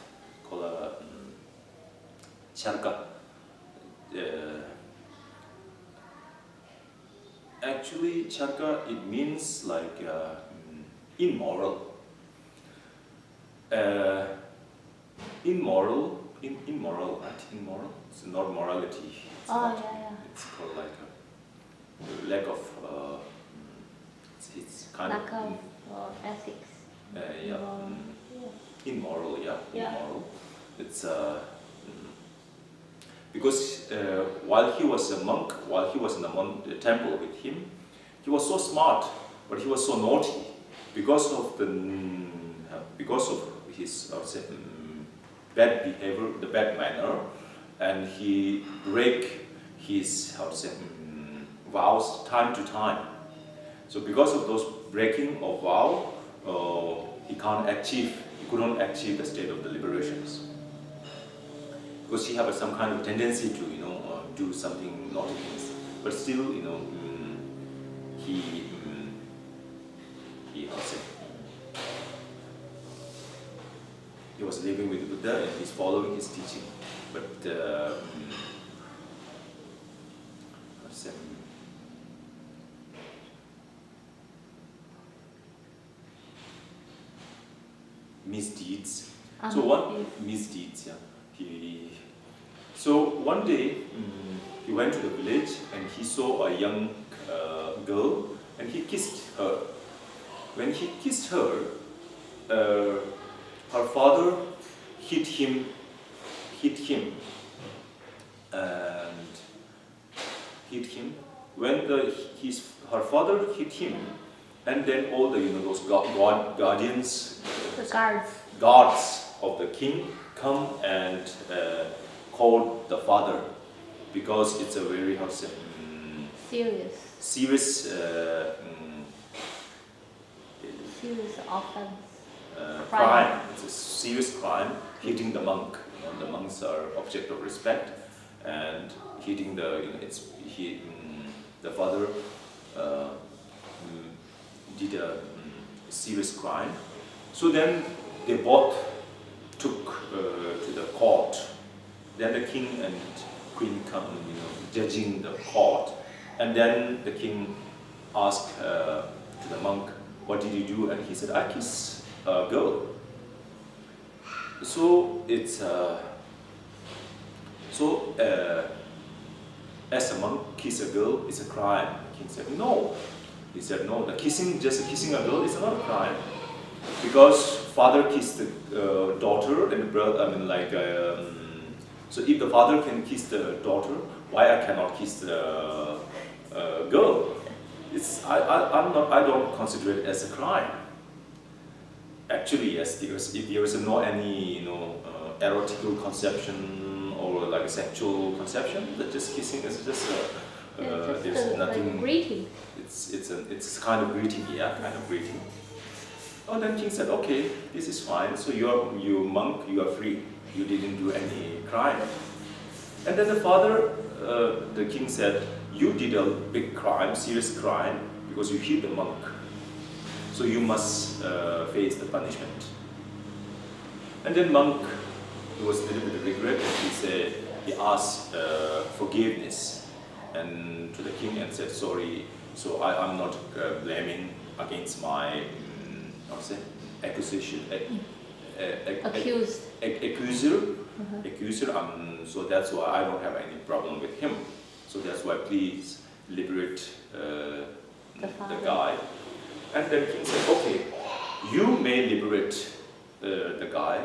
called charka. Actually, charka, it means like immoral. Immoral, right? Immoral. It's not morality. It's called like a lack of. It's kind lack of ethics. Immoral. Immoral. It's because while he was a monk, while he was in the temple with him, he was so smart, but he was so naughty because of his bad behavior, the bad manner, and he break his vows time to time. So because of those breaking of vow, he couldn't achieve the state of the liberations. Because he had some kind of tendency to do something naughty things, but still he was living with Buddha and he's following his teaching. But misdeeds. So one misdeeds, yeah. So one day he went to the village and he saw a young girl and he kissed her. When he kissed her, her father hit him, and hit him. When her father hit him, and then all the those guardians, The guards of the king come and call the father because it's a very serious serious offense. crime. It's a serious crime. Hitting the monk. The monks are object of respect, and hitting the the father did a serious crime. So then they both took to the court. Then the king and queen come, judging the court, and then the king asked to the monk, "What did you do?" And he said, "I kissed a girl." So it's as a monk kiss a girl is a crime. The king said no. He said no. Just kissing a girl is not a crime, because father kissed the daughter and brother. So if the father can kiss the daughter, why I cannot kiss the girl? I don't consider it as a crime. Actually, yes, if there is no any erotical conception or like a sexual conception, that just kissing is just there's nothing. Like greeting. It's kind of greeting, yeah, kind of greeting. Oh, then king said, okay, this is fine. So you monk, you are free. You didn't do any crime. And then the father, the king said, you did a big crime, serious crime, because you hit the monk. So you must face the punishment. And then monk, he was a little bit of regret, and he asked forgiveness and to the king and said, sorry, so I'm not blaming against my, accuser. So that's why I don't have any problem with him. So that's why please liberate the guy. And then king said, okay, you may liberate the guy.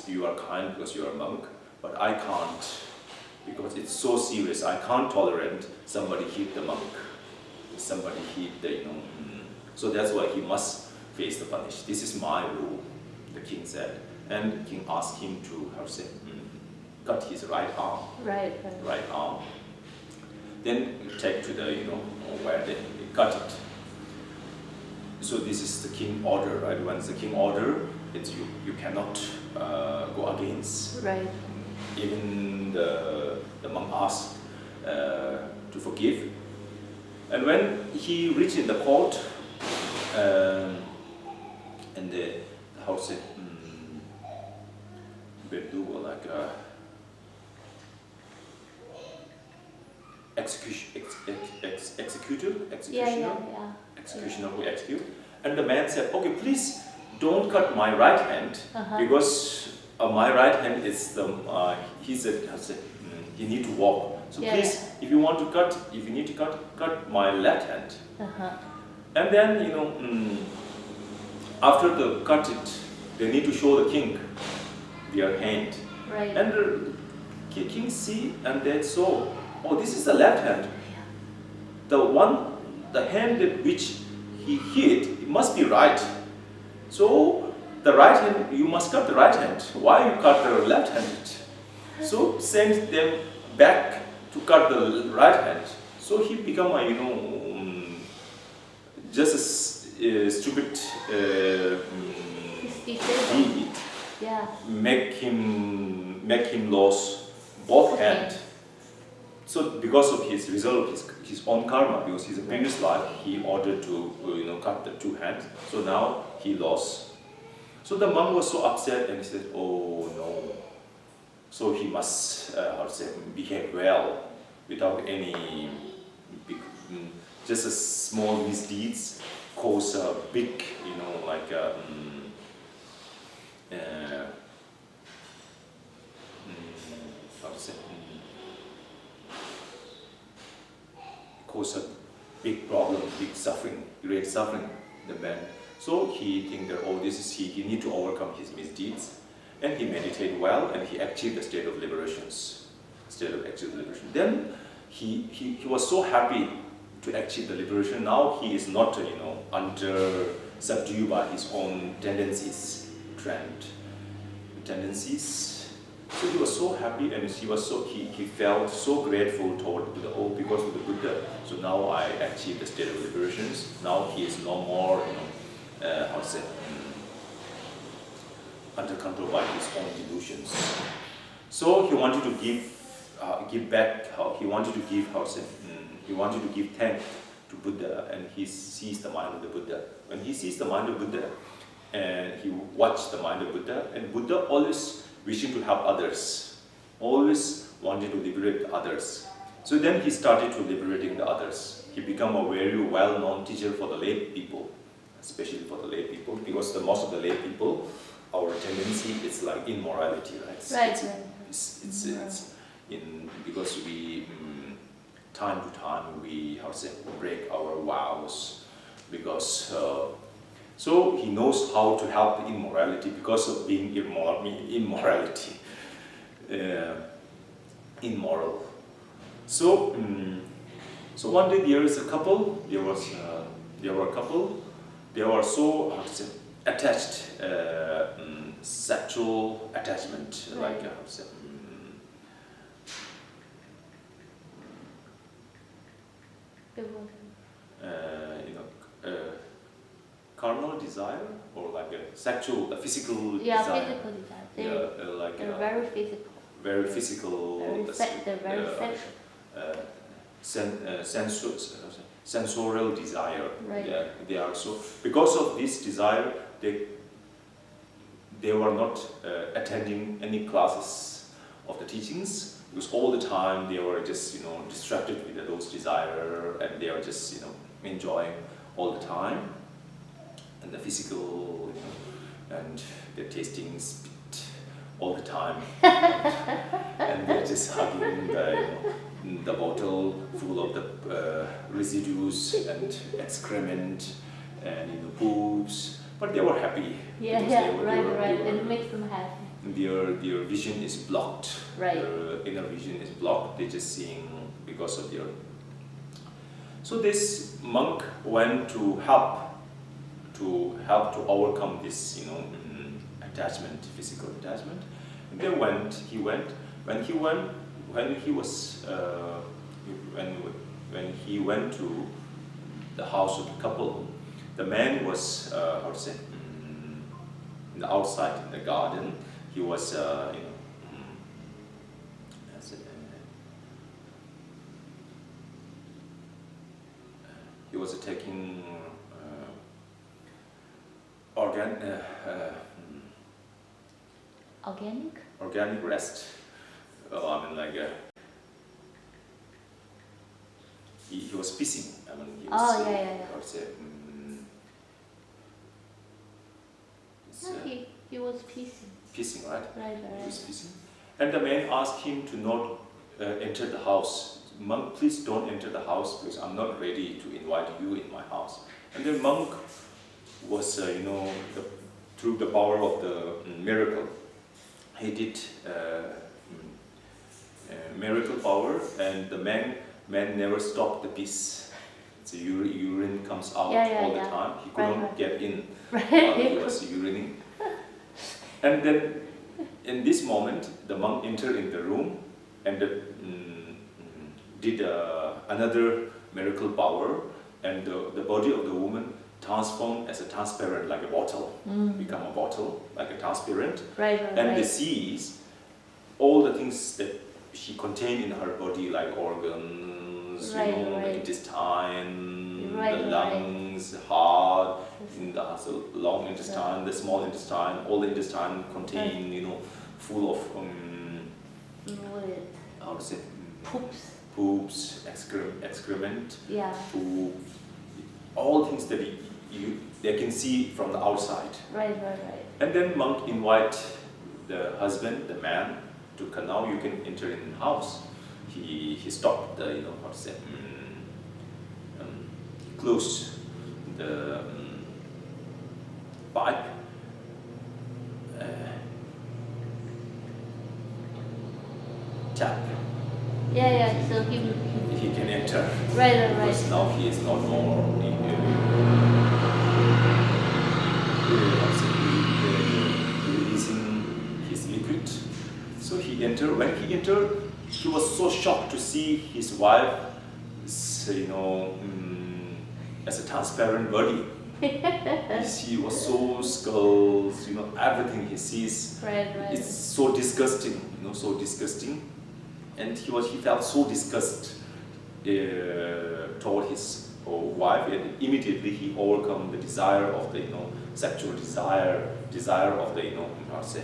You are kind because you are a monk, but I can't, because it's so serious. I can't tolerate somebody hit the monk, somebody hit the So that's why he must face the punish. This is my rule, the king said. And the king asked him to cut his right arm. Right arm. Then take to the where they cut it. So this is the king order, right? Once the king order, it's you cannot go against. Right. Even the monk asked to forgive. And when he reached in the court, and the house said, like executioner who execute. And the man said, okay, please don't cut my right hand, because my right hand is the, he said, you need to walk. So please, if you need to cut my left hand. And then, after the cut it, they need to show the king their hand. Right. And the king see and they saw, oh, this is the left hand. The hand which he hit, it must be right. So the right hand, you must cut the right hand. Why you cut the left hand? So send them back to cut the right hand. So he become a just a stupid deed. Yeah. Make him lose both hands. So because of his result of his own karma, because his previous life he ordered to cut the two hands. So now he lost So the monk was so upset and he said, oh no. So he must, behave well without any big, just a small misdeeds cause a big, cause a big problem, big suffering, great suffering, the man. So he think that, oh, this is he need to overcome his misdeeds. And he meditated well and he achieved the state of liberations. Then he was so happy to achieve the liberation. Now he is not, under subdued by his own tendencies. So he was so happy and he felt so grateful toward Buddha, oh, because of the Buddha. So now I achieved the state of liberations. Now he is no more, under control by his own delusions. So he wanted to give back. He wanted to give thanks to Buddha, and he sees the mind of the Buddha. When he sees the mind of Buddha, and he watched the mind of Buddha, and Buddha always wishing to help others, always wanted to liberate others. So then he started to liberating the others. He became a very well-known teacher for the lay people, especially for the lay people, because most of the lay people, our tendency is like immorality, right? Because we, time to time, we break our vows, because so he knows how to help the immorality because of being immoral. So one day there is a couple. There were a couple. They were so attached, sexual attachment, like carnal desire, or like a sexual, a physical desire. Physical desire. They're very physical. Very physical. They're very sexual. Sensorial desire. Right. Yeah, they are so. Because of this desire, they were not attending any classes of the teachings, because all the time they were just distracted with those desire, and they are just enjoying all the time, and the physical, and they're tasting spit all the time, and they're just hugging the bottle full of the residues and excrement and poops, but they were happy. Right. It makes them happy. Their vision is blocked. Right. Their inner vision is blocked. They're just seeing because of their. So this monk went to help to overcome this attachment, physical attachment. And when he went to the house of the couple, the man was in the outside in the garden. He was he was taking organic rest. He was pissing. He was pissing. Pissing, right? Right. He was pissing. And the man asked him to not enter the house. Monk, please don't enter the house because I'm not ready to invite you in my house. And the monk was, through the power of the miracle, he did miracle power, and the man never stopped the piss. So urine comes out all the time. He couldn't get in while he was urinating. And then, in this moment, the monk entered in the room and did another miracle power, and the body of the woman transformed as a transparent, like a bottle, become a bottle, like a transparent. And the sees all the things that she contained in her body, like organs, the intestine, the lungs, the heart, the long intestine, the small intestine, all the intestine contain, you know, full of how to say, poops, excrement, poop, all things that they can see from the outside. Right. And then monk invite the husband, the man, to come. Now you can enter in the house. He stopped the, you know, how to say, closed the pipe. Tap. Yeah. So he can enter. Right. Because now he is not more releasing his liquid. So he entered. When he entered, he was so shocked to see his wife, you know, as a transparent body. She was so skulls, you know, everything he sees. Right. It's so disgusting, you know, so disgusting. And he felt so disgust toward his wife, and immediately he overcome the desire of the, you know, sexual desire of the, you know, how to say,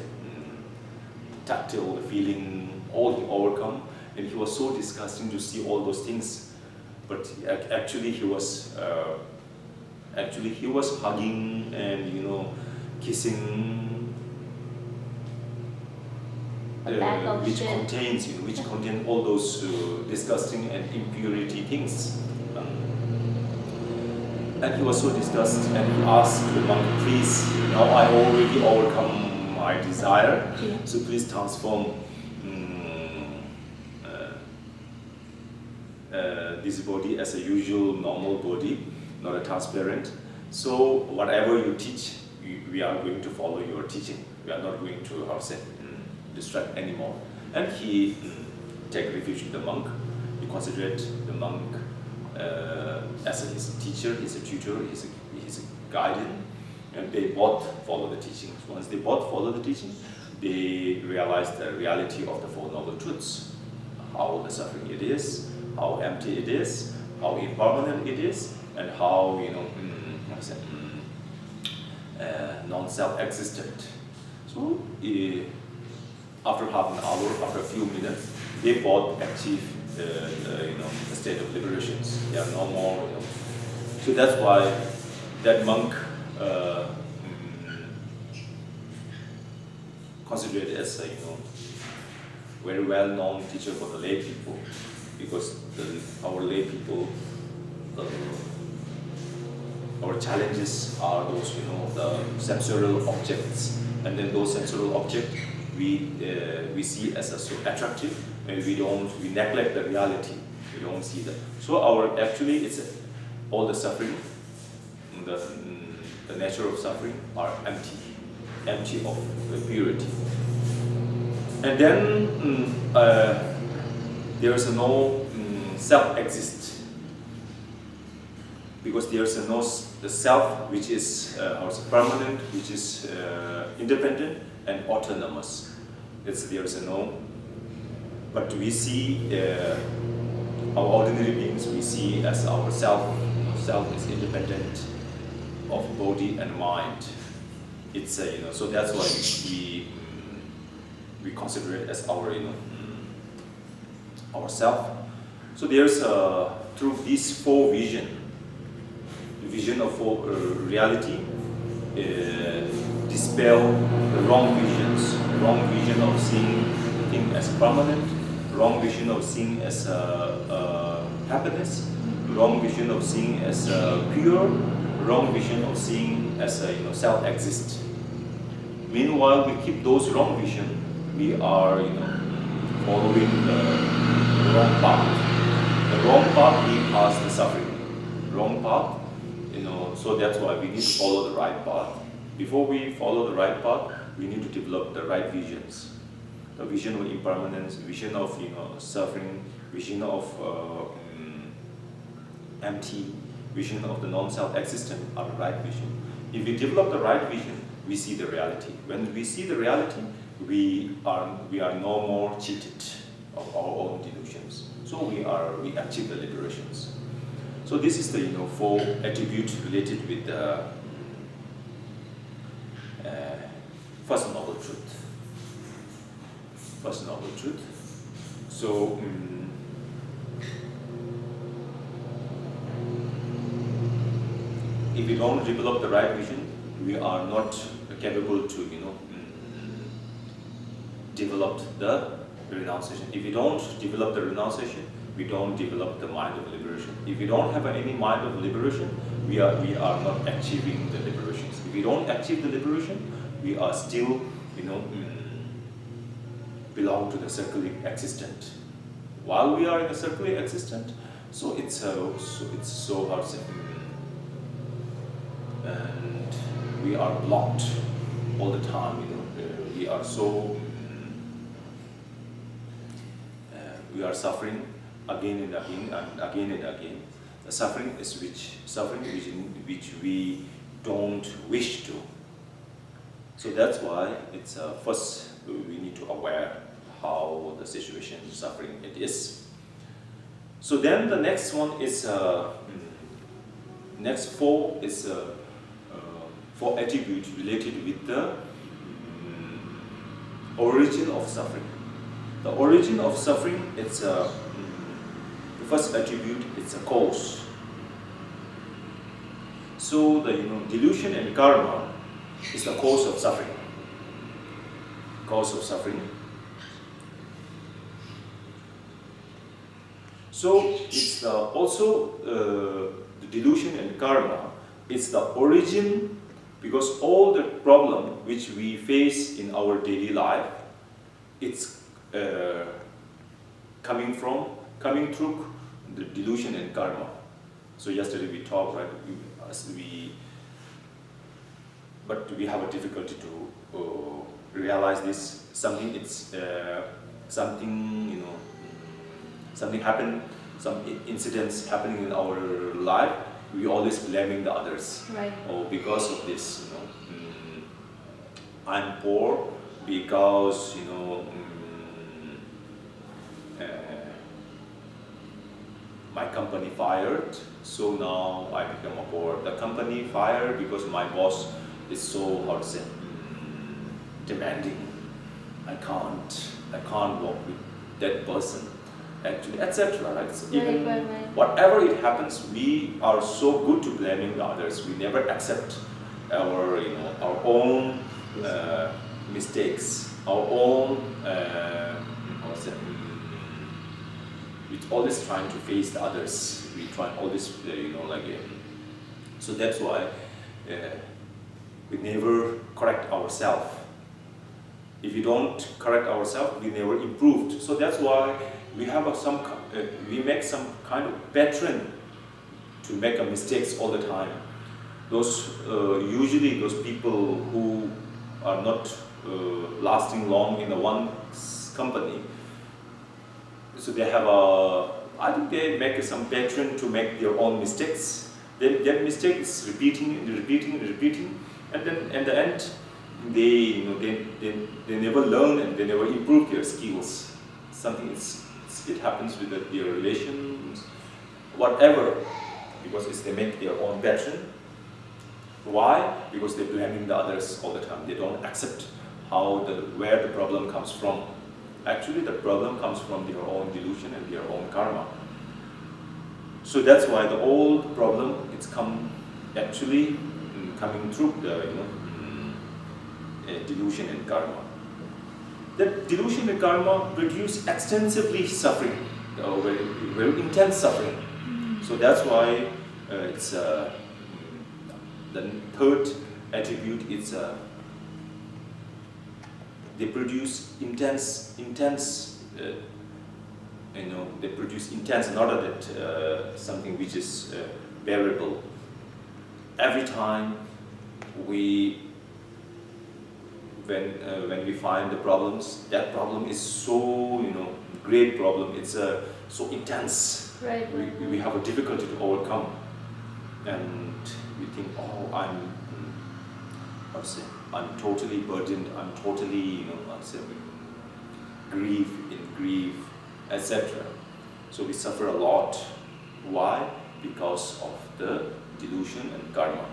tactile, the feeling, all he overcome, and he was so disgusting to see all those things. But actually he was hugging and, you know, kissing. Which contain all those disgusting and impurity things. And he was so disgusted, and he asked the monk, please, now I already overcome my desire, so please transform this body as a usual normal body, not a transparent. So whatever you teach, we are going to follow your teaching. We are not going to, how to say, distract anymore. And he take refuge in the monk. He considered the monk as his teacher, his tutor, his guardian, and they both follow the teachings. Once they both follow the teaching, they realize the reality of the Four Noble Truths, how the suffering it is, how empty it is, how impermanent it is, and how, you know, non-self-existent. So after half an hour, after a few minutes, they both achieve the state of liberations. They are no more. You know. So that's why that monk considered as a, you know, very well-known teacher for the lay people, because our lay people, our challenges are those, you know, the sensorial objects, and then those sensorial objects we see as so attractive, and we neglect the reality. We don't see that. So actually it's all the suffering, the nature of suffering are empty of the purity. And then there is no self-exist, because there is no the self which is permanent, which is independent and autonomous. There is no. But we see our ordinary beings, we see as our self. Self is independent of body and mind. It's you know, so that's why we consider it as our, you know, our self. So there's through these four vision of reality, dispel the wrong vision of seeing things as permanent, wrong vision of seeing as happiness, wrong vision of seeing as pure, wrong vision of seeing as you know, self-exist. Meanwhile, we keep those wrong vision. We are, you know, following the wrong path. The wrong path leads us to suffering. Wrong path, you know. So that's why we need to follow the right path. Before we follow the right path, we need to develop the right visions. The vision of impermanence, vision of, you know, suffering, vision of empty, vision of the non-self-existent are the right vision. If we develop the right vision, we see the reality. When we see the reality, we are no more cheated of our own delusions. So we achieve the liberations. So this is the, you know, four attributes related with the First Noble Truth. So, if we don't develop the right vision, we are not capable to, develop the renunciation. If we don't develop the renunciation, we don't develop the mind of liberation. If we don't have any mind of liberation, we are not achieving the liberations. If we don't achieve the liberation, we are still, belong to the circling existent. While we are in the circling existent, so it's so hard to say, and we are blocked all the time. We are so we are suffering again and again and again and again. The suffering which we don't wish to. So that's why it's first we need to aware how the situation suffering it is. So then the next one is next four is four attributes related with the origin of suffering. The origin of suffering, it's the first attribute, it's a cause. So the delusion and karma is the cause of suffering. Cause of suffering. So it's also the delusion and karma. It's the origin, because all the problem which we face in our daily life, it's coming through the delusion and karma. So yesterday we talked, right? But we have a difficulty to realize this. Something happened, some incidents happening in our life. We always blaming the others. Right. Oh, because of this, I'm poor because my company fired, so now I become a poor. The company fired because my boss is so, how to say, demanding. I can't work with that person, actually, etc. Right? So even whatever it happens, we are so good to blaming the others. We never accept our own mistakes, our own we're always trying to face the others. We try always, so that's why we never correct ourselves. If we don't correct ourselves, we never improved. So that's why we have we make some kind of pattern to make mistakes all the time. Usually those people who are not lasting long in one company, so they have I think they make some pattern to make their own mistakes. Then that mistake is repeating, and then at the end, they never learn and they never improve their skills. It happens with their relations, whatever, because they make their own pattern. Why? Because they're blaming the others all the time. They don't accept where the problem comes from. Actually, the problem comes from their own delusion and their own karma. So that's why the old problem coming through the delusion and karma. The delusion and karma produce extensively suffering, very, very intense suffering. So that's why it's the third attribute. It's they produce intense. They produce intense, not that something which is bearable. Every time when we find the problems, that problem is so great problem. It's so intense. Right. We have a difficulty to overcome, and we think, oh, I'm totally burdened. I'm totally grief, etc. So we suffer a lot. Why? Because of the delusion and karma.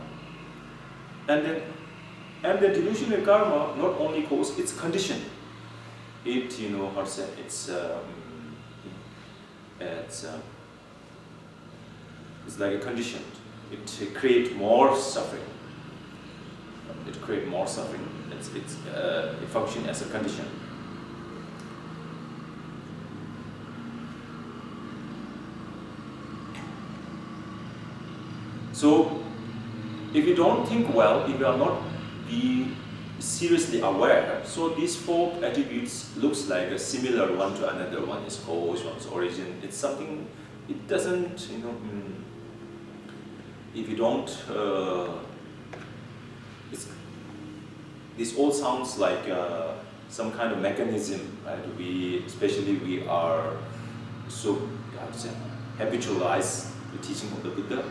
And the delusion and karma not only cause its condition. it, you know, how to say, it's like a condition. It creates more suffering. It creates more suffering. It functions as a condition. So, if you don't think well, if you are not be seriously aware, so these four attributes looks like a similar one to another. One is cause, one's origin. It's something. It doesn't, you know. If you don't, this all sounds like some kind of mechanism, right? Especially we are so, how to say, habitualized the teaching of the Buddha.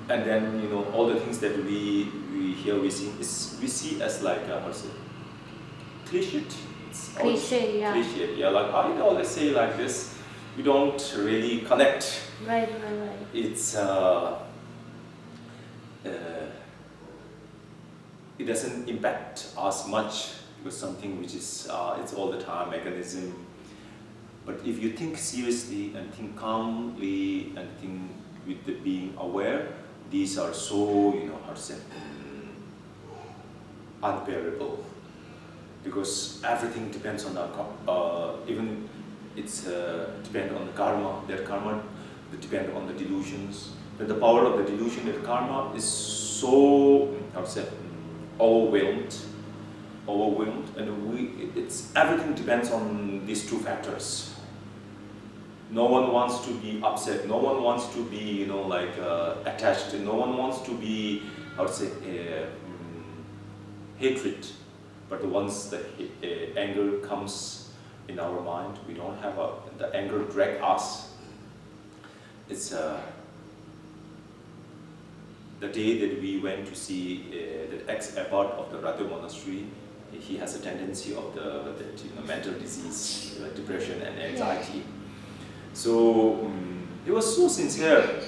And then, you know, all the things that we hear, we see as like, how to say, cliche. Cliche, yeah. Cliche, yeah, like I always say like this, we don't really connect. Right. It's, it doesn't impact us much because something which is, it's all the time mechanism. But if you think seriously and think calmly and think with the being aware, these are so, you know, how to say, unbearable. Because everything depends on the, even it's depend on the karma. That karma depend on the delusions. But the power of the delusion and karma is so, how to say, overwhelmed, and everything depends on these two factors. No one wants to be upset. No one wants to be, you know, like attached. No one wants to be, how to say, hatred. But once the anger comes in our mind, we don't have the anger drag us. It's the day that we went to see the ex-abbot of the Ratu monastery. He has a tendency of the mental disease, depression and anxiety. Yeah. So he was so sincere.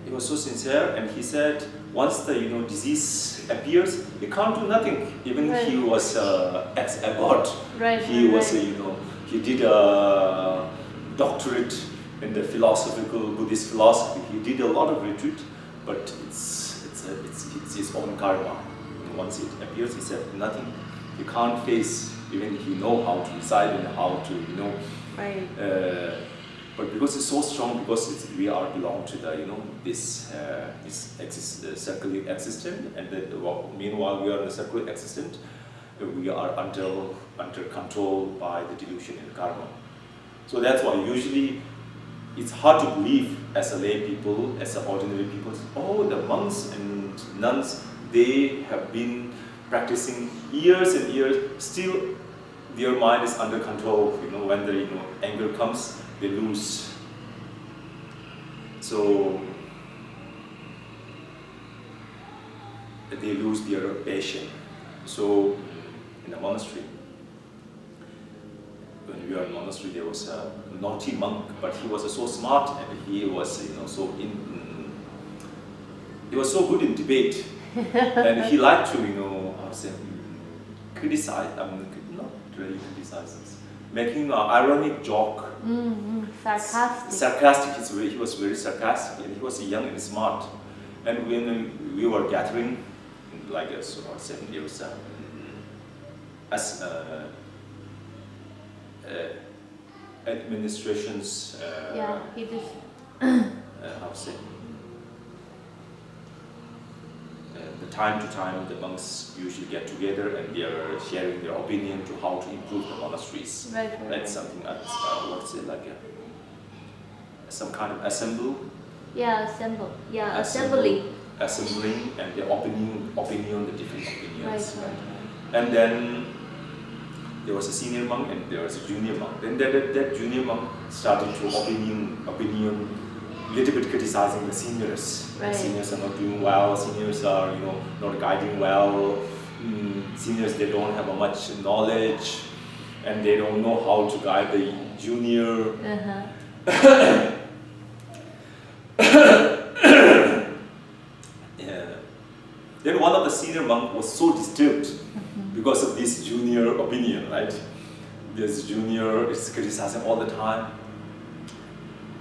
He was so sincere, and he said, once the disease appears, he can't do nothing. Even right. He was ex-abbot. Right. He was he did a doctorate in the philosophical Buddhist philosophy. He did a lot of retreat, but it's his own karma. And once it appears, he said nothing. He can't face. Even he know how to decide and how to Right. But because it's so strong, because we are belong to the this circular existent, and meanwhile we are in the circular existent, we are under control by the delusion and karma. So that's why usually it's hard to believe as a lay people, as a ordinary people. Oh, the monks and nuns, they have been practicing years and years, still their mind is under control. When the anger comes, they lose. So they lose their patience. So in a monastery, when we were in a monastery, there was a naughty monk, but he was so smart, and he was he was so good in debate, and he liked to criticize. Not really criticize, making an ironic joke. Sarcastic. Sarcastic. He was very sarcastic, and he was young and smart. And when we were gathering, like 7 years, as administrations, he just how to say, the time to time the monks usually get together and they are sharing their opinion to how to improve the monasteries. Right. That's something what's it like some kind of assembly. Assembling and the opinion, the different opinions. Right. And then there was a senior monk and there was a junior monk. Then that junior monk started to opinion, little bit criticizing the seniors. Right. The seniors are not doing well. Seniors are not guiding well. Seniors, they don't have much knowledge, and they don't know how to guide the junior. Then one of the senior monks was so disturbed because of this junior opinion, right? This junior is criticizing all the time.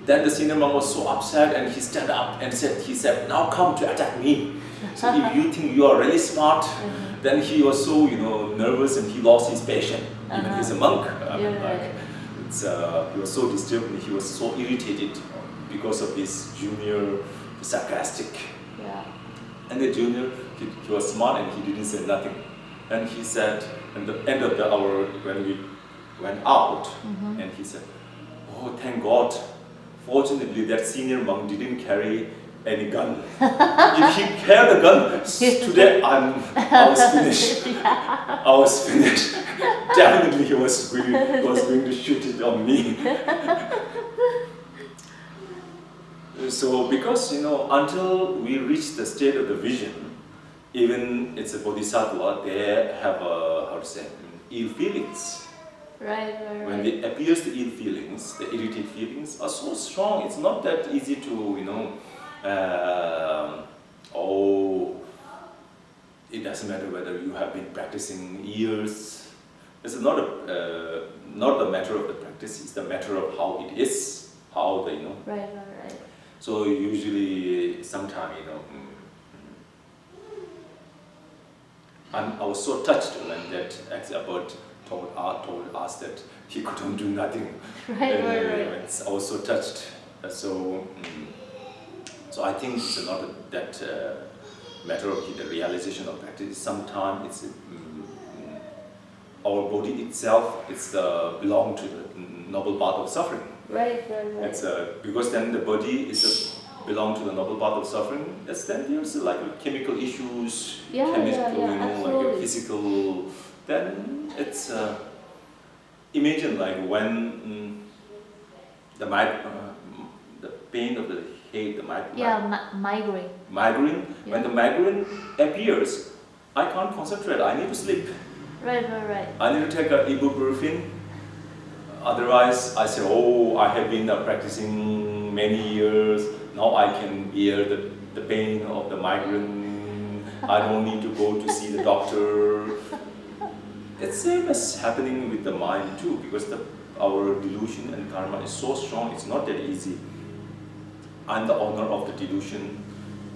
Then the senior monk was so upset and he stood up and said, now come to attack me. So if you think you are really smart, then he was so, nervous and he lost his patience. Even he's a monk. He was so disturbed and he was so irritated because of this junior sarcastic. Yeah. And the junior, he was smart and he didn't say nothing. And he said, at the end of the hour when we went out, and he said, oh, thank God. Fortunately, that senior monk didn't carry any gun. If he carried the gun, today I was finished. I was finished. Definitely he was going to shoot it on me. So because, until we reach the state of the vision, even it's a bodhisattva, they have ill feelings. Right. When they appears the ill feelings, the irritated feelings are so strong. It's not that easy to, it doesn't matter whether you have been practicing years. It's not the matter of the practice. It's the matter of how it is, how the Right. So usually, sometimes I was so touched when that ex-abbot told us that he couldn't do nothing. Right. I was so touched. So I think it's not that matter of the realization of practice. Sometimes it's our body itself. It's belong to the noble path of suffering. Right. It's because then the body is belong to the noble path of suffering. Then there's like chemical issues, like physical. Then it's imagine like when the pain of the head, migraine. Migraine. Yeah. When the migraine appears, I can't concentrate. I need to sleep. Right. I need to take a ibuprofen. Otherwise, I say, I have been practicing many years. Now I can bear the pain of the migraine. I don't need to go to see the doctor. It's same as happening with the mind too, because our delusion and karma is so strong. It's not that easy. I'm the owner of the delusion.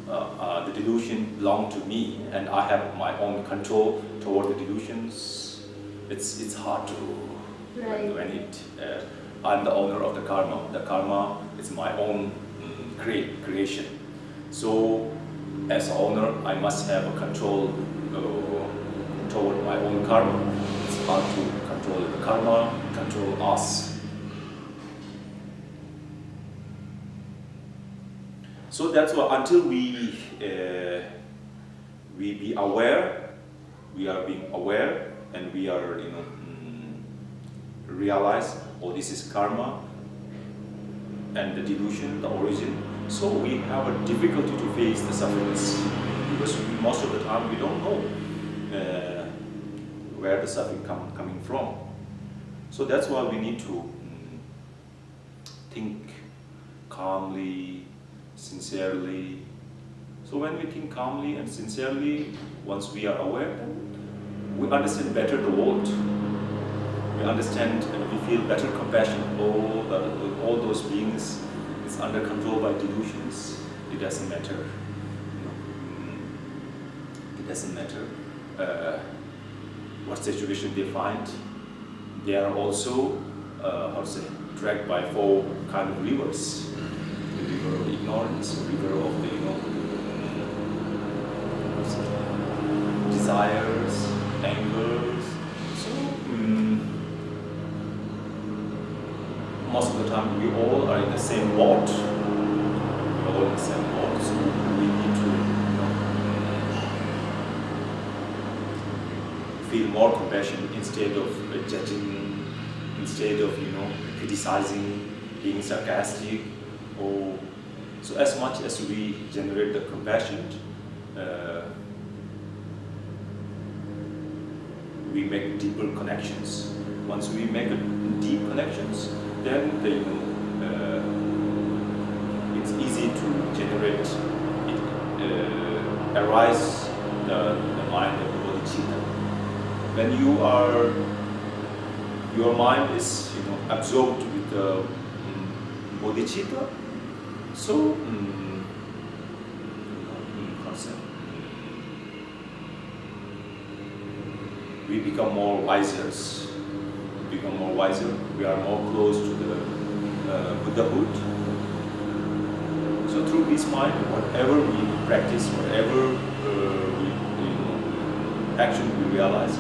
The delusion belongs to me, and I have my own control toward the delusions. It's hard to. When I'm the owner of the karma. The karma is my own creation. So, as owner, I must have a control toward my own karma. It's hard to control the karma, control us. So that's why until we be aware, we are being aware, and we are realize, this is karma and the delusion, the origin. So we have a difficulty to face the sufferings because most of the time we don't know where the suffering coming from. So that's why we need to think calmly, sincerely. So when we think calmly and sincerely, once we are aware, we understand better the world. We understand and we feel better compassion. All those beings is under control by delusions. It doesn't matter. It doesn't matter what situation they find. They are also, dragged by 4 kind of rivers. The river of ignorance, the river of the desires, angers. So most of the time we all are in the same boat. We're all in the same boat, so we need to feel more compassion instead of judging, instead of criticizing, being sarcastic. So as much as we generate the compassion, we make deeper connections. Once we make deep connections, then it's easy to generate it, arise mind of the bodhicitta. When your mind is absorbed with the bodhicitta, so concept, we become more wiser. We are more close to the Buddhahood. So through this mind, whatever we practice, whatever action we realize,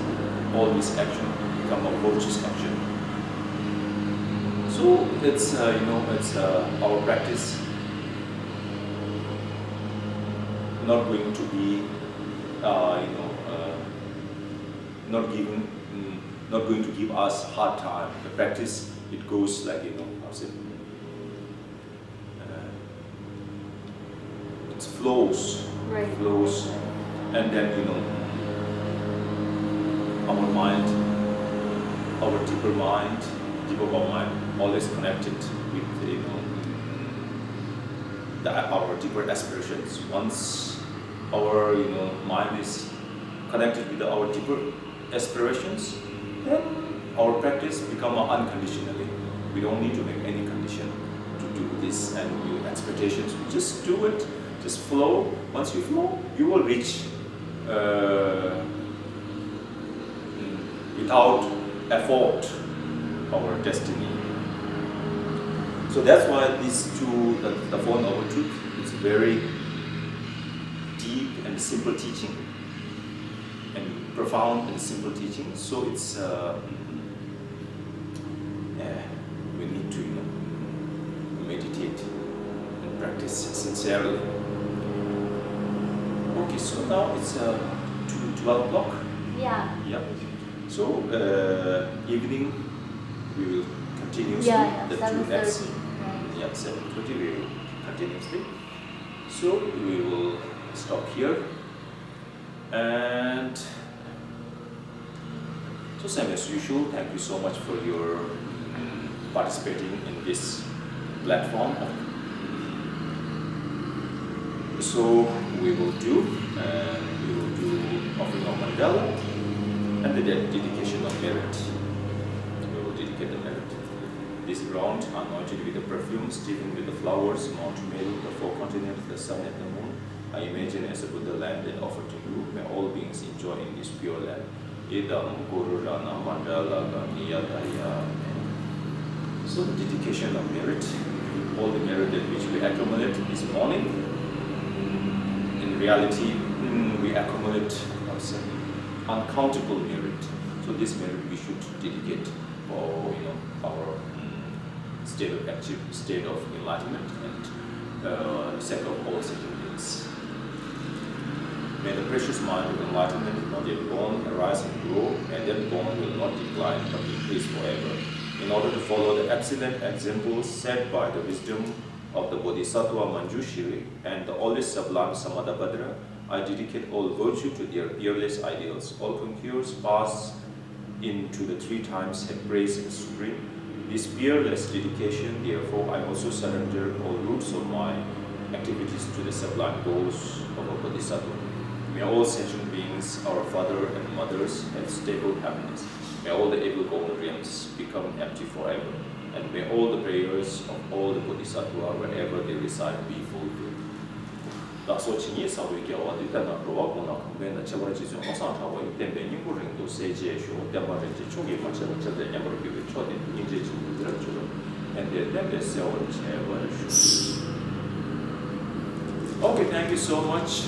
all this action become a virtuous action. So it's our practice not going to be not going to give us hard time. The practice, it goes like it flows, Right. flows, and then our mind, our deeper mind, always connected with our deeper aspirations. Once our mind is connected with our deeper aspirations, then our practice become unconditionally. We don't need to make any condition to do this and new expectations. We just do it, just flow. Once you flow, you will reach without effort our destiny. So that's why these two, the Four Noble Truths, is very deep and simple teaching, and profound and simple teaching. So it's we need to meditate and practice sincerely. Okay, so now it's 12 o'clock. Yeah. Yeah. So evening we will continue Yeah, the 7:30. two acts. Right. Yeah, 7:30 we will continuously. So we will stop here, and so same as usual. Thank you so much for your participating in this platform. So we will do offering of mandala and the dedication of merit. We will dedicate the merit. This ground anointed with the perfumes, steeping with the flowers, Mount Meru, the four continents, the sun and the moon, I imagine as a Buddha land and offer to you. May all beings enjoy in this pure land. Idam Guru Rana Mandala Ganiyataya. So the dedication of merit, all the merit that which we accumulate this morning, in reality we accumulate uncountable merit. So this merit we should dedicate for our state of enlightenment and sake of all sentient beings. May the precious mind of enlightenment not yet born arise and grow, and then born will not decline but increase forever. In order to follow the excellent examples set by the wisdom of the Bodhisattva Manjushri and the always sublime Samadabhadra, I dedicate all virtue to their peerless ideals. All conquerors pass into the three times have praised the Supreme. This peerless dedication, therefore, I also surrender all roots of my activities to the sublime goals of a Bodhisattva. May all sentient beings, our father and mothers, have stable happiness. May all the evil-born realms become empty forever. And may all the prayers of all the Bodhisattva, wherever they reside, be fulfilled. So Chinese Sabuki or the Dana Roakuna Combina Chavajis or Santa Way, then the Yunguring to say Jesho, Damarin, Chogi, Macha, the Yammer give it short in English literature, and then they sell Okay, thank you so much,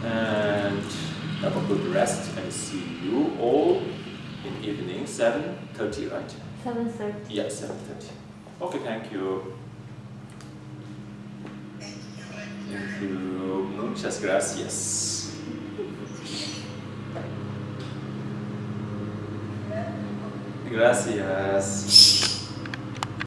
and have a good rest, and see you all in evening 7:30, right? 7:30. Yeah, 7:30. Okay, thank you. Thank you. Muchas gracias. Gracias.